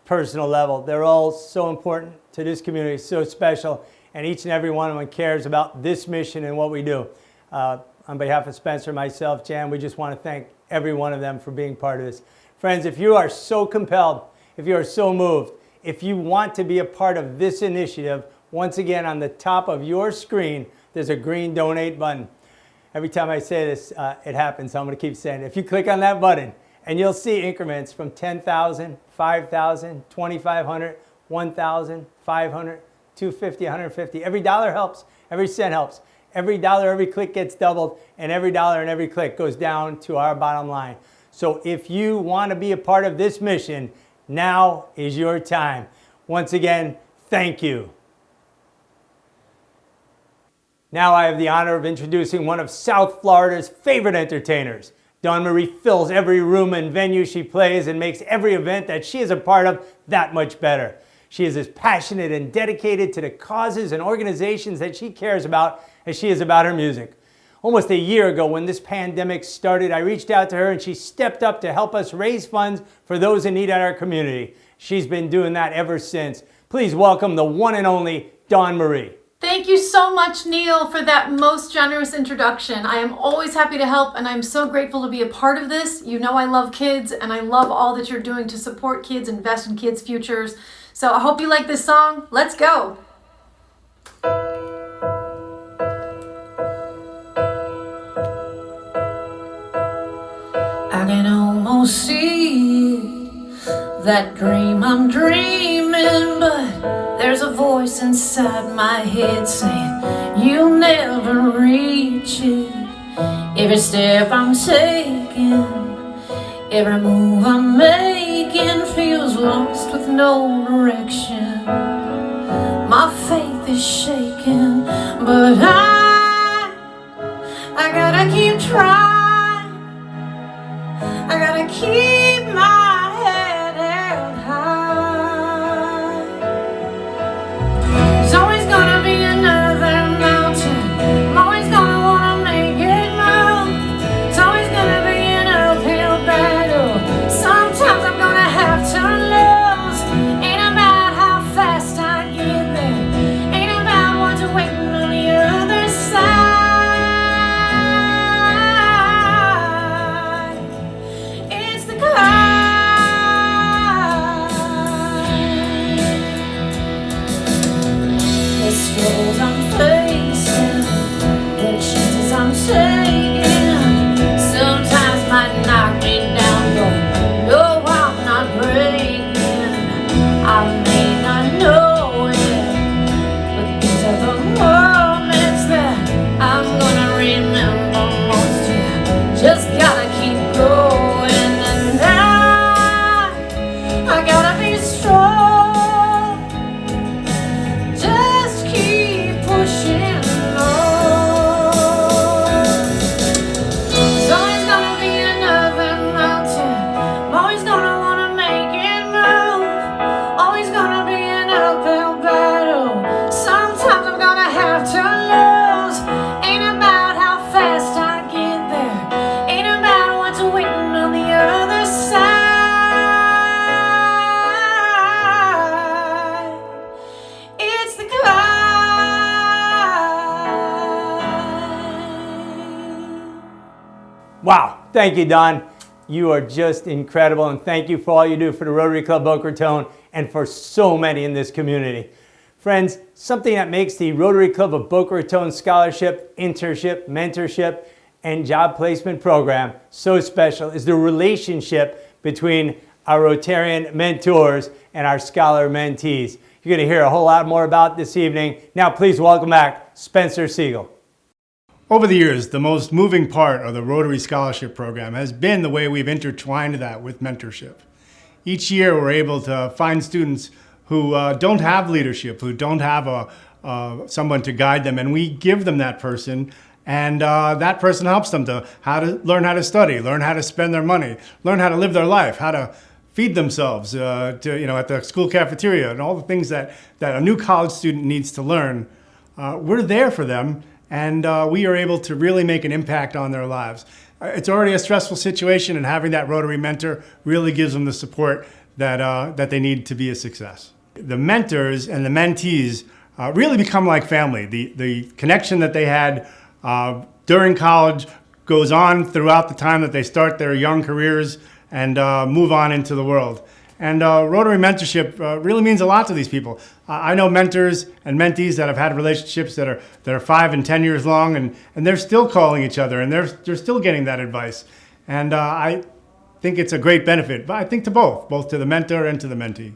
personal level. They're all so important to this community, so special, and each and every one of them cares about this mission and what we do. On behalf of Spencer, myself, Jan, we just want to thank every one of them for being part of this. Friends, if you are so compelled, if you are so moved, if you want to be a part of this initiative, once again, on the top of your screen, there's a green donate button. Every time I say this, it happens, so I'm going to keep saying it. If you click on that button, and you'll see increments from 10,000, 5,000, 2,500, 1,000, 500, 250, 150. Every dollar helps. Every cent helps. Every dollar, every click gets doubled, and every dollar and every click goes down to our bottom line. So if you want to be a part of this mission, now is your time. Once again, thank you. Now I have the honor of introducing one of South Florida's favorite entertainers. Dawn Marie fills every room and venue she plays and makes every event that she is a part of that much better. She is as passionate and dedicated to the causes and organizations that she cares about as she is about her music. Almost a year ago when this pandemic started, I reached out to her and she stepped up to help us raise funds for those in need in our community. She's been doing that ever since. Please welcome the one and only Dawn Marie. Thank you so much, Neil, for that most generous introduction. I am always happy to help, and I'm so grateful to be a part of this. You know I love kids, and I love all that you're doing to support kids, invest in kids' futures. So I hope you like this song. Let's go. I can almost see that dream I'm dreaming, but there's a voice inside my head saying you'll never reach it. Every step I'm taking, every move I'm making feels lost with no direction. My faith is shaking, but I gotta keep trying. I gotta keep my head held high. There's always gonna be another mountain. I'm always gonna wanna make it move. There's always gonna be an uphill battle. Sometimes I'm gonna have to lose. Ain't about how fast I get there. Ain't about what's waiting on the other side. It's the the struggles I'm facing, the chances I'm taking, sometimes might knock me down, but no, I'm not breaking. I may not know it, but these are the moments that I'm gonna remember most. Yeah, just gotta keep going, and I gotta be strong. Just keep pushing on. There's always gonna be another mountain. I'm always gonna wanna make it move. Always gonna be an uphill battle. Sometimes I'm gonna have to lose. Ain't about how fast I get there. Ain't about what's waiting on the other side. It's the climb. Wow, thank you, Dawn. You are just incredible, and thank you for all you do for the Rotary Club Boca Raton and for so many in this community. Friends, something that makes the Rotary Club of Boca Raton Scholarship, Internship, Mentorship, and Job Placement Program so special is the relationship between our Rotarian mentors and our scholar mentees. You're going to hear a whole lot more about this evening. Now please welcome back Spencer Siegel. Over the years, the most moving part of the Rotary Scholarship Program has been the way we've intertwined that with mentorship. Each year, we're able to find students who don't have leadership, who don't have someone to guide them, and we give them that person, and that person helps them to learn how to study, learn how to spend their money, learn how to live their life, how to feed themselves at the school cafeteria, and all the things that a new college student needs to learn. We're there for them, and we are able to really make an impact on their lives. It's already a stressful situation, and having that Rotary mentor really gives them the support that they need to be a success. The mentors and the mentees really become like family. The connection that they had during college goes on throughout the time that they start their young careers, and move on into the world. And Rotary mentorship really means a lot to these people. I know mentors and mentees that have had relationships that are 5 and 10 years long, and they're still calling each other, and they're still getting that advice. And I think it's a great benefit, but I think to both to the mentor and to the mentee.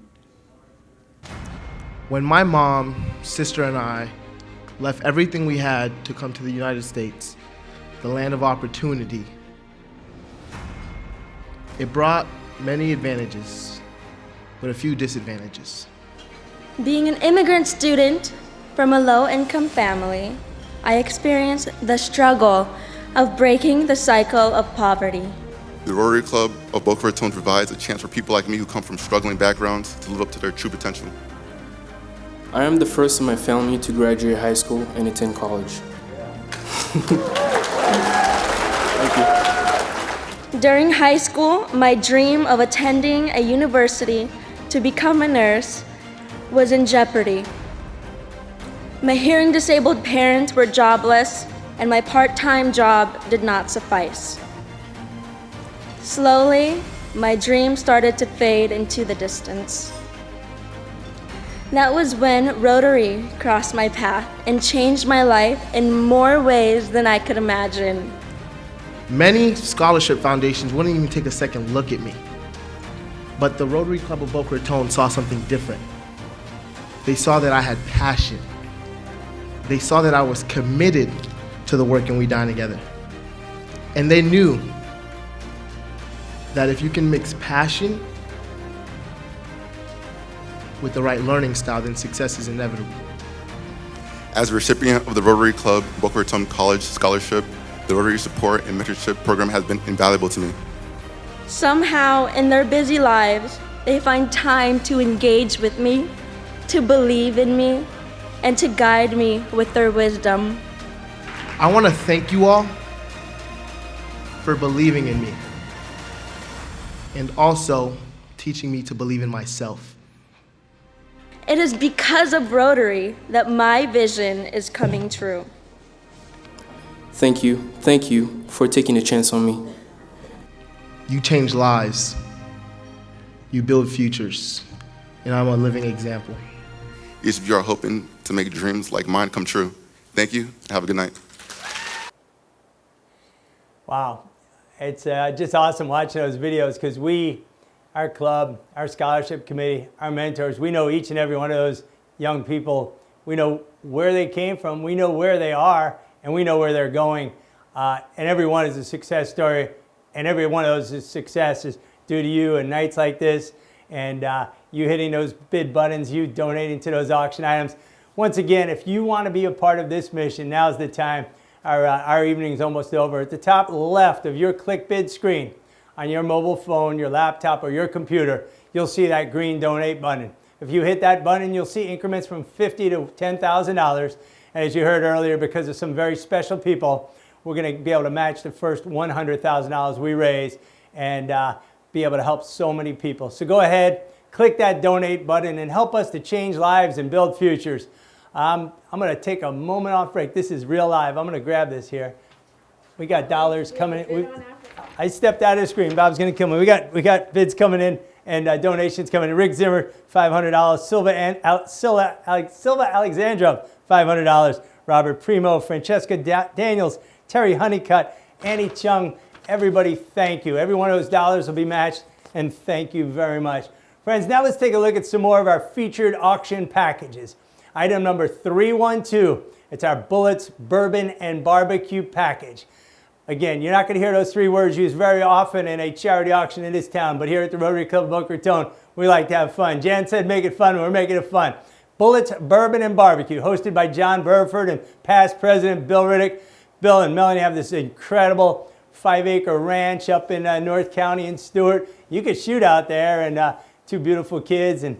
When my mom, sister, and I left everything we had to come to the United States, the land of opportunity, it brought many advantages, but a few disadvantages. Being an immigrant student from a low-income family, I experienced the struggle of breaking the cycle of poverty. The Rotary Club of Boca Raton provides a chance for people like me who come from struggling backgrounds to live up to their true potential. I am the first in my family to graduate high school and attend college. Thank you. During high school, my dream of attending a university to become a nurse was in jeopardy. My hearing disabled parents were jobless, and my part-time job did not suffice. Slowly, my dream started to fade into the distance. That was when Rotary crossed my path and changed my life in more ways than I could imagine. Many scholarship foundations wouldn't even take a second look at me. But the Rotary Club of Boca Raton saw something different. They saw that I had passion. They saw that I was committed to the work and we dine together. And they knew that if you can mix passion with the right learning style, then success is inevitable. As a recipient of the Rotary Club Boca Raton College Scholarship, the Rotary Support and Mentorship Program has been invaluable to me. Somehow, in their busy lives, they find time to engage with me, to believe in me, and to guide me with their wisdom. I want to thank you all for believing in me and also teaching me to believe in myself. It is because of Rotary that my vision is coming true. Thank you for taking a chance on me. You change lives, you build futures, and I'm a living example. Each of you are hoping to make dreams like mine come true. Thank you, and have a good night. Wow, it's just awesome watching those videos because our club, our scholarship committee, our mentors, we know each and every one of those young people. We know where they came from, we know where they are, and we know where they're going. And every one is a success story, and every one of those success is due to you and nights like this, and you hitting those bid buttons, you donating to those auction items. Once again, if you want to be a part of this mission, now's the time. Our evening's almost over. At the top left of your click bid screen, on your mobile phone, your laptop, or your computer, you'll see that green donate button. If you hit that button, you'll see increments from $50 to $10,000. And as you heard earlier, because of some very special people, we're going to be able to match the first $100,000 we raise and be able to help so many people. So go ahead, click that donate button and help us to change lives and build futures. I'm going to take a moment off break. This is real live. I'm going to grab this here. We got dollars coming in. I stepped out of the screen. Bob's going to kill me. We got bids coming in and donations coming in. Rick Zimmer, $500. Silva Alexandrov, $500. Robert Primo, Francesca Daniels, Terry Honeycutt, Annie Chung. Everybody, thank you. Every one of those dollars will be matched, and thank you very much. Friends, now let's take a look at some more of our featured auction packages. Item number 312. It's our Bullets, Bourbon, and Barbecue package. Again, you're not going to hear those three words used very often in a charity auction in this town, but here at the Rotary Club of Boca Raton, we like to have fun. Jan said make it fun, we're making it fun. Bullets, Bourbon, and Barbecue, hosted by John Burford and past President Bill Riddick. Bill and Melanie have this incredible 5-acre ranch up in North County in Stewart. You could shoot out there, and two beautiful kids and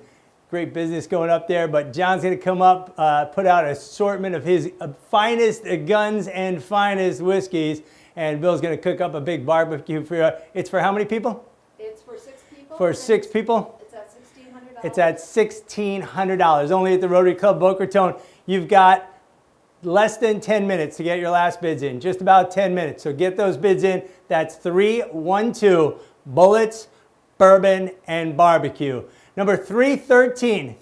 great business going up there. But John's going to come up, put out an assortment of his finest guns and finest whiskeys. And Bill's going to cook up a big barbecue for you. It's for how many people? It's for 6 people. For 6 people? It's at $1,600. It's at $1,600. Only at the Rotary Club Boca Raton. You've got less than 10 minutes to get your last bids in. Just about 10 minutes. So get those bids in. That's 312. bullets, bourbon, and barbecue. Number 313,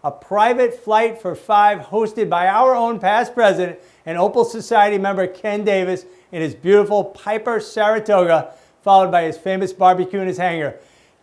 a private flight for 5 hosted by our own past president and Opal Society member Ken Davis in his beautiful Piper Saratoga, followed by his famous barbecue in his hangar.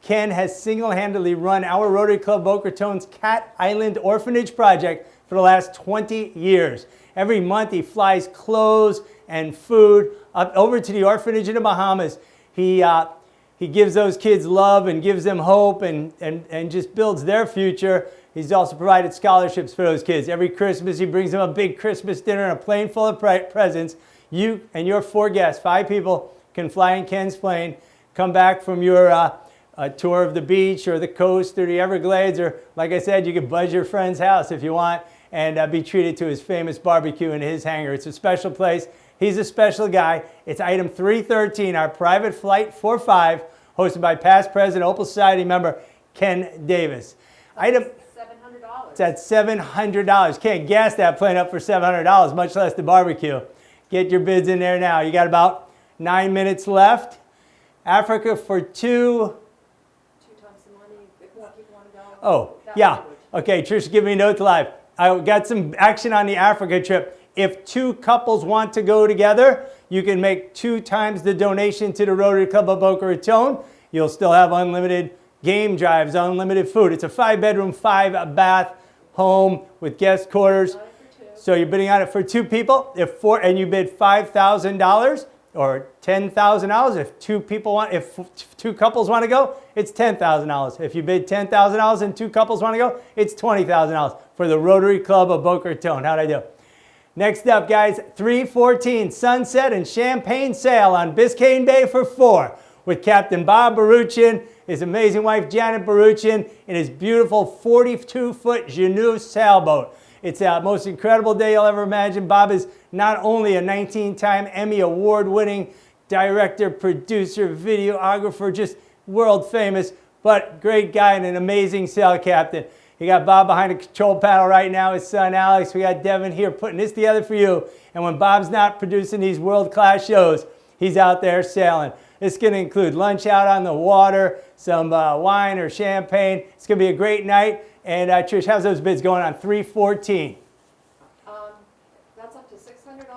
Ken has single-handedly run our Rotary Club Boca Raton's Cat Island Orphanage project for the last 20 years. Every month he flies clothes and food up over to the orphanage in the Bahamas. He gives those kids love and gives them hope and just builds their future. He's also provided scholarships for those kids. Every Christmas he brings them a big Christmas dinner and a plane full of presents. You and your 4 guests, 5 people, can fly in Ken's plane, come back from your tour of the beach or the coast or the Everglades, or like I said, you can buzz your friend's house if you want and be treated to his famous barbecue in his hangar. It's a special place. He's a special guy. It's item 313, our private flight for 5, hosted by past president, Opal Society member Ken Davis. Item $700. It's at $700. Can't gas that plane up for $700, much less the barbecue. Get your bids in there now. You got about 9 minutes left. Africa for 2. 2 times the money if more people want to go. Oh, yeah. Okay, Trish, give me a note to live. I got some action on the Africa trip. If 2 couples want to go together, you can make 2 times the donation to the Rotary Club of Boca Raton. You'll still have unlimited game drives, unlimited food. It's a 5-bedroom, 5-bath home with guest quarters. So you're bidding on it for 2 people. And you bid $5,000 or $10,000. If 2 couples want to go, it's $10,000. If you bid $10,000 and 2 couples want to go, it's $20,000 for the Rotary Club of Boca Raton. How'd I do? Next up, guys, 314 Sunset and Champagne Sail on Biscayne Bay for 4 with Captain Bob Buruchian, his amazing wife Janet Buruchian, in his beautiful 42-foot Genoux sailboat. It's the most incredible day you'll ever imagine. Bob is not only a 19-time Emmy Award-winning director, producer, videographer, just world famous, but great guy and an amazing sail captain. You got Bob behind the control panel right now, his son Alex. We got Devin here putting this together for you. And when Bob's not producing these world-class shows, he's out there sailing. It's going to include lunch out on the water, some wine or champagne. It's going to be a great night. And Trish, how's those bids going on 314? That's up to $600.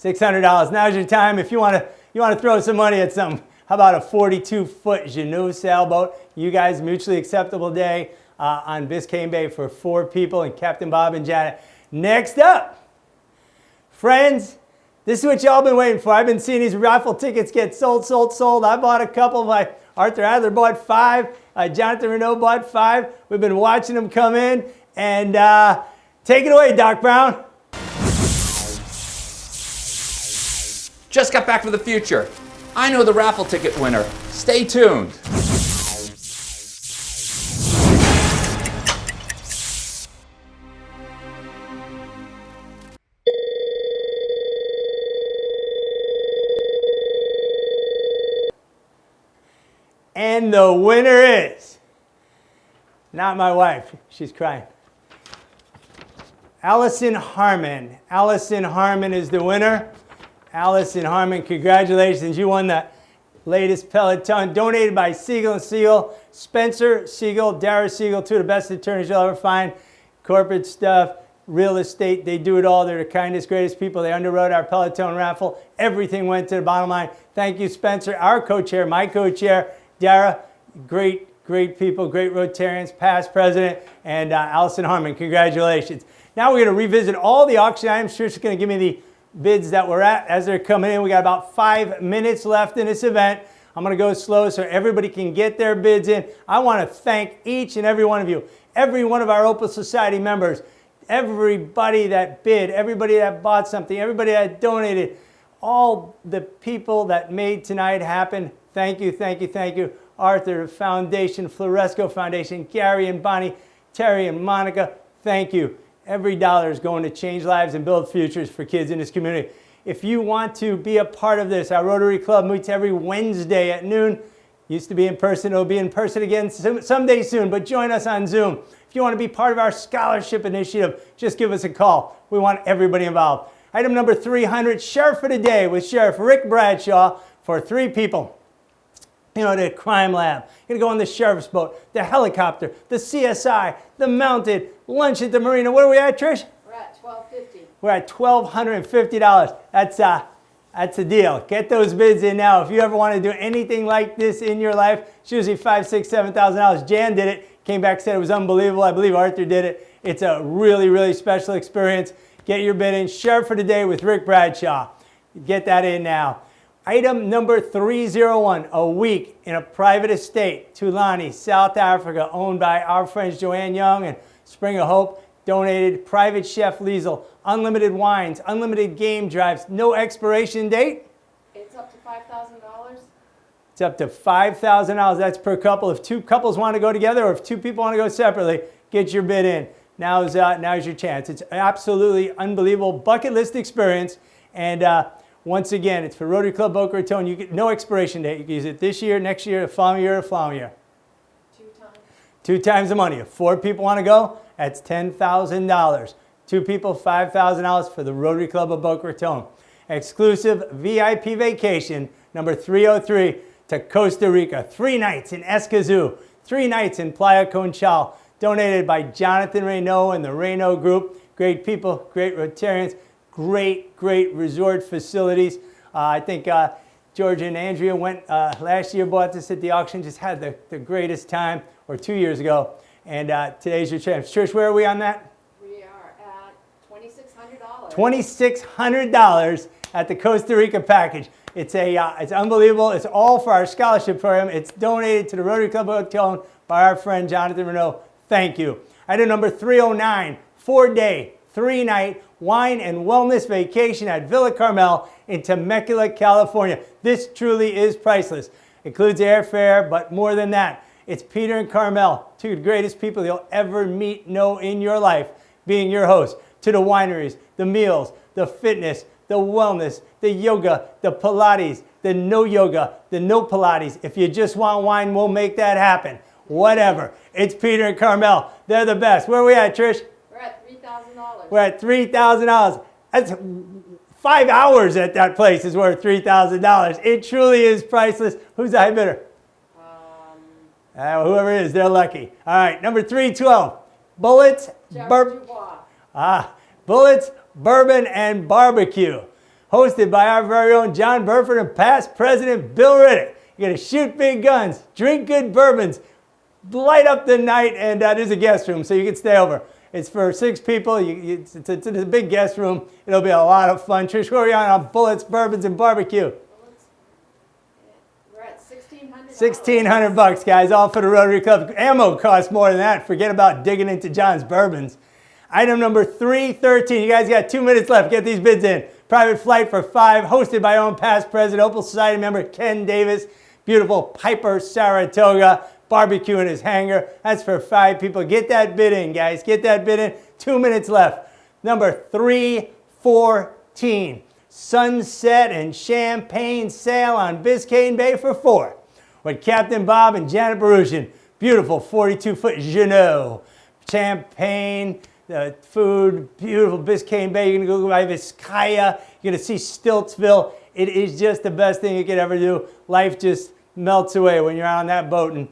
$600. Now's your time. If you want to throw some money at something, how about a 42-foot Genoux sailboat? You guys, mutually acceptable day on Biscayne Bay for 4 people and Captain Bob and Janet. Next up, friends, this is what y'all been waiting for. I've been seeing these raffle tickets get sold. I bought a couple. Arthur Adler bought 5. Jonathan Renault bought 5. We've been watching them come in. And take it away, Doc Brown. Just got back from the future. I know the raffle ticket winner. Stay tuned. And the winner is, not my wife, she's crying. Allison Harmon. Allison Harmon is the winner. Allison Harmon, congratulations. You won the latest Peloton donated by Siegel and Siegel. Spencer Siegel, Dara Siegel, 2 of the best attorneys you'll ever find. Corporate stuff, real estate, they do it all. They're the kindest, greatest people. They underwrote our Peloton raffle. Everything went to the bottom line. Thank you, Spencer. Our co-chair, my co-chair, Dara, great people, great Rotarians, past president, and Allison Harmon, congratulations. Now we're going to revisit all the auction items. Trish is going to give me the bids that we're at as they're coming in. We got about 5 minutes left in this event. I'm going to go slow so everybody can get their bids in. I want to thank each and every one of you, every one of our Opal Society members, everybody that bid, everybody that bought something, everybody that donated, all the people that made tonight happen. Thank you, thank you, thank you. Arthur Foundation, Floresco Foundation, Gary and Bonnie, Terry and Monica, thank you. Every dollar is going to change lives and build futures for kids in this community. If you want to be a part of this, our Rotary Club meets every Wednesday at noon. Used to be in person, it'll be in person again someday soon, but join us on Zoom. If you want to be part of our scholarship initiative, just give us a call. We want everybody involved. Item number 300, Sheriff of the Day with Sheriff Rick Bradshaw for 3 people. the crime lab. You're going to go on the sheriff's boat, the helicopter, the CSI, the mounted, lunch at the marina. What are we at, Trish? We're at $1,250. We're at $1,250. That's a deal. Get those bids in now. If you ever want to do anything like this in your life, it's usually $5,000, $6,000, $7,000. Jan did it, came back, said it was unbelievable. I believe Arthur did it. It's a really, really special experience. Get your bid in. Sheriff for the Day with Rick Bradshaw. Get that in now. Item number 301, a week in a private estate, Tulani, South Africa, owned by our friends Joanne Young and Spring of Hope, donated private chef Liesel, unlimited wines, unlimited game drives, no expiration date. It's up to $5,000. It's up to $5,000. That's per couple. If two couples want to go together or if two people want to go separately, get your bid in. Now's your chance. It's absolutely unbelievable bucket list experience. And once again, it's for Rotary Club Boca Raton. You get no expiration date. You can use it this year, next year, the following year, the following year. 2 times. 2 times the money. If 4 people want to go, that's $10,000. 2 people, $5,000 for the Rotary Club of Boca Raton. Exclusive VIP vacation, number 303 to Costa Rica. 3 nights in Escazú, 3 nights in Playa Conchal. Donated by Jonathan Reynaud and the Reynaud Group. Great people, great Rotarians, great resort facilities. I think George and Andrea went last year, bought this at the auction, just had the greatest time, or 2 years ago. And today's your chance. Trish, where are we on that? We are at $2,600. $2,600 at the Costa Rica package. It's unbelievable. It's all for our scholarship program. It's donated to the Rotary Club of Raton by our friend Jonathan Reynaud. Thank you. Item number 309, 4-day, 3-night wine and wellness vacation at Villa Carmel in Temecula, California. This truly is priceless. Includes airfare, but more than that, it's Peter and Carmel, 2 of the greatest people you'll ever know in your life, being your host to the wineries, the meals, the fitness, the wellness, the yoga, the Pilates, the no yoga, the no Pilates. If you just want wine, we'll make that happen. Whatever. It's Peter and Carmel. They're the best. Where are we at, Trish? We're at $3,000. We're at $3,000. That's 5 hours at that place is worth $3,000. It truly is priceless. Who's the high bidder? Whoever it is, they're lucky. All right, number 312. Bullets, Bullets, Bourbon, and Barbecue. Hosted by our very own John Burford and past President Bill Riddick. You're going to shoot big guns, drink good bourbons, light up the night, and there's a guest room so you can stay over. It's for 6 people. It's a big guest room. It'll be a lot of fun. Trish, where are you on Bullets, Bourbons, and Barbecue? We're at $1,600. $1,600, guys, all for the Rotary Club. Ammo costs more than that. Forget about digging into John's bourbons. Item number 313. You guys got 2 minutes left. Get these bids in. Private flight for 5, hosted by our own past president, Opal Society member Ken Davis. Beautiful Piper Saratoga. Barbecue in his hangar. That's for 5 people. Get that bid in, guys. Get that bid in. 2 minutes left. Number 314. Sunset and Champagne sail on Biscayne Bay for 4. With Captain Bob and Janet Buruchian. Beautiful 42-foot Jeanneau. Champagne, the food, beautiful Biscayne Bay. You're going to go by Vizcaya. You're going to see Stiltsville. It is just the best thing you could ever do. Life just melts away when you're out on that boat. And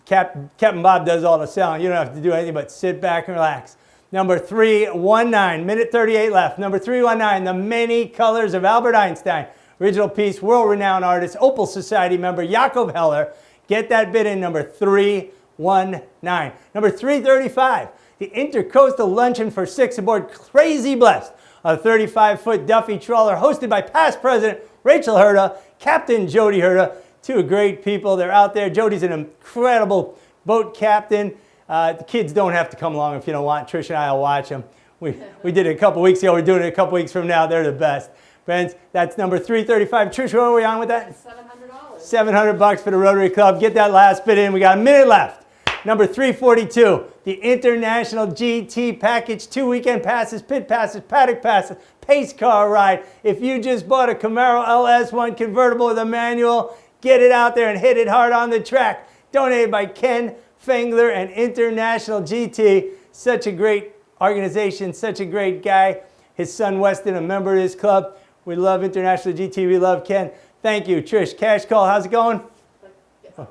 Captain Bob does all the selling. You don't have to do anything but sit back and relax. Number 319, minute 38 left. Number 319, The Many Colors of Albert Einstein. Original piece, world-renowned artist, Opal Society member Jakob Heller. Get that bid in, number 319. Number 335, the Intercoastal Luncheon for 6 aboard Crazy Blessed, a 35-foot Duffy trawler hosted by past President Rachel Herda, Captain Jody Herda. 2 great people. They're out there. Jody's an incredible boat captain. The kids don't have to come along if you don't want. Trish and I will watch them. We did it a couple weeks ago. We're doing it a couple weeks from now. They're the best. Friends, that's number 335. Trish, what are we on with that? $700. $700 for the Rotary Club. Get that last bid in. We got a minute left. Number 342, the International GT Package. 2 weekend passes, pit passes, paddock passes, pace car ride. If you just bought a Camaro LS1 convertible with a manual, get it out there and hit it hard on the track. Donated by Ken Fengler and International GT. Such a great organization, such a great guy. His son Weston, a member of his club. We love International GT. We love Ken. Thank you. Trish, cash call. How's it going?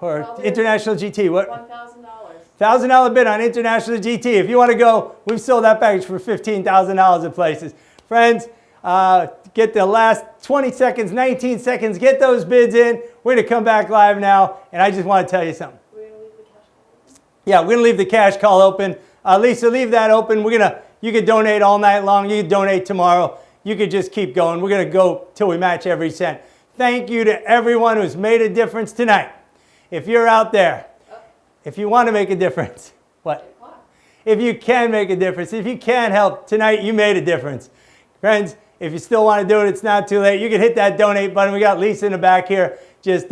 Or International GT, what? $1,000. $1,000 bid on International GT. If you want to go, we've sold that package for $15,000 at places. Friends, get the last 20 seconds, 19 seconds, get those bids in. We're going to come back live now, and I just want to tell you something. Yeah, we're going to leave the cash call open. Lisa, leave that open. You could donate all night long. You could donate tomorrow. You could just keep going. We're going to go till we match every cent. Thank you to everyone who's made a difference tonight. If you're out there, if you want to make a difference, what? If you can make a difference, if you can help tonight, you made a difference. Friends, if you still want to do it, it's not too late. You can hit that donate button. We got Lisa in the back here just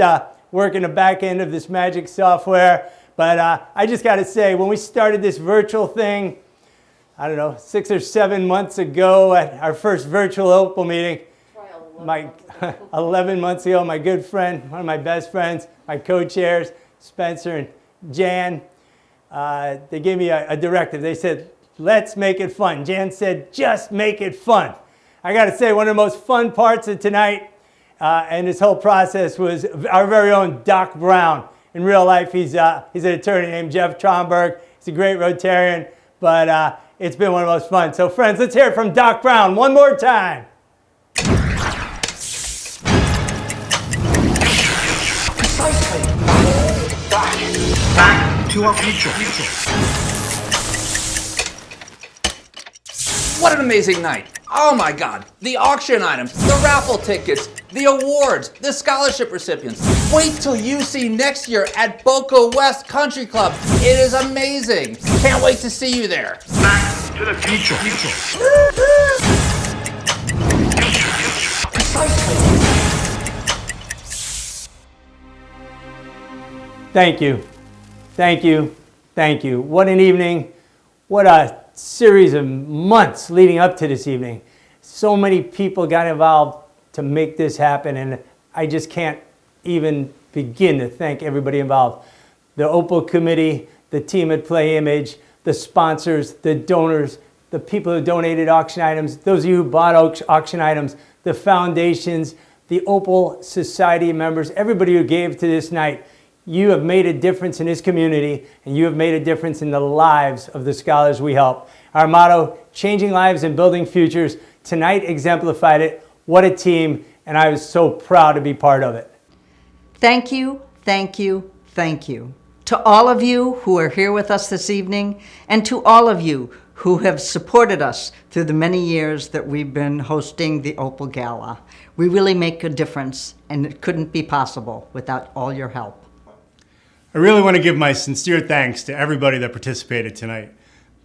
working the back end of this magic software. But I just got to say, when we started this virtual thing, I don't know, 6 or 7 months ago at our first virtual Opal meeting, 11 months ago, my good friend, one of my best friends, my co-chairs, Spencer and Jan, they gave me a directive. They said, let's make it fun. Jan said, just make it fun. I got to say, one of the most fun parts of tonight and this whole process was our very own Doc Brown. In real life, he's an attorney named Jeff Tromberg. He's a great Rotarian, but it's been one of the most fun. So friends, let's hear it from Doc Brown one more time. Back to our future. What an amazing night. Oh my God. The auction items, the raffle tickets, the awards, the scholarship recipients. Wait till you see next year at Boca West Country Club. It is amazing. Can't wait to see you there. Back to the future. Thank you. Thank you. Thank you. What an evening. What a series of months leading up to this evening. So many people got involved to make this happen, and I just can't even begin to thank everybody involved. The Opal Committee, the team at Playimage, the sponsors, the donors, the people who donated auction items, those of you who bought auction items, the foundations, the Opal Society members, everybody who gave to this night. You have made a difference in this community, and you have made a difference in the lives of the scholars we help. Our motto, changing lives and building futures, tonight exemplified it. What a team, and I was so proud to be part of it. Thank you, thank you, thank you. To all of you who are here with us this evening, and to all of you who have supported us through the many years that we've been hosting the Opal Gala. We really make a difference, and it couldn't be possible without all your help. I really want to give my sincere thanks to everybody that participated tonight.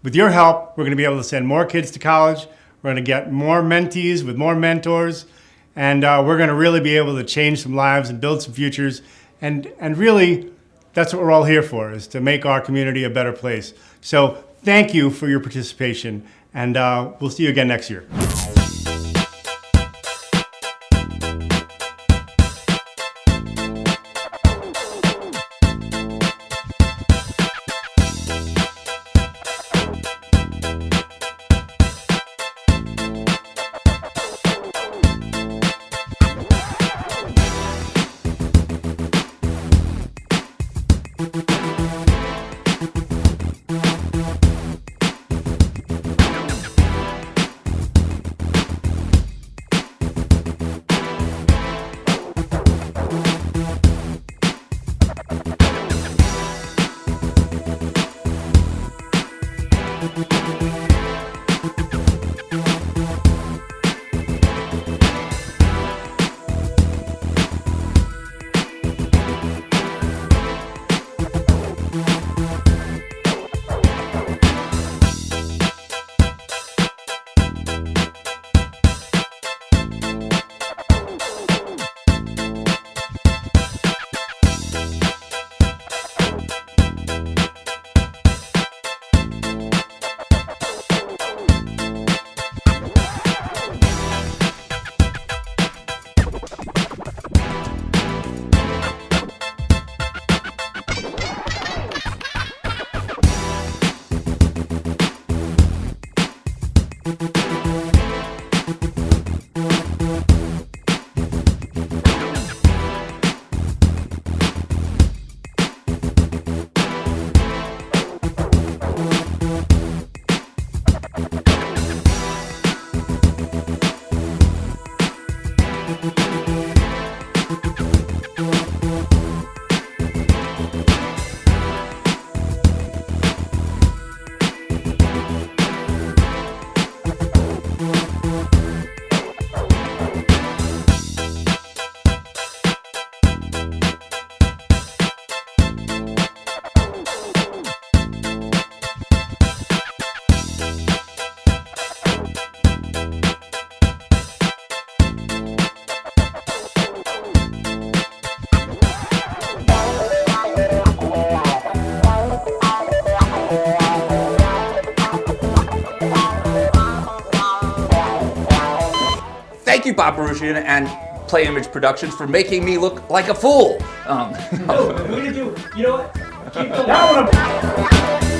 With your help, we're going to be able to send more kids to college, we're going to get more mentees with more mentors, and we're going to really be able to change some lives and build some futures. And really, that's what we're all here for, is to make our community a better place. So thank you for your participation, and we'll see you again next year. you, Bob Buruchian and Playimage Productions, for making me look like a fool. No, we're gonna do, you know what? Keep going.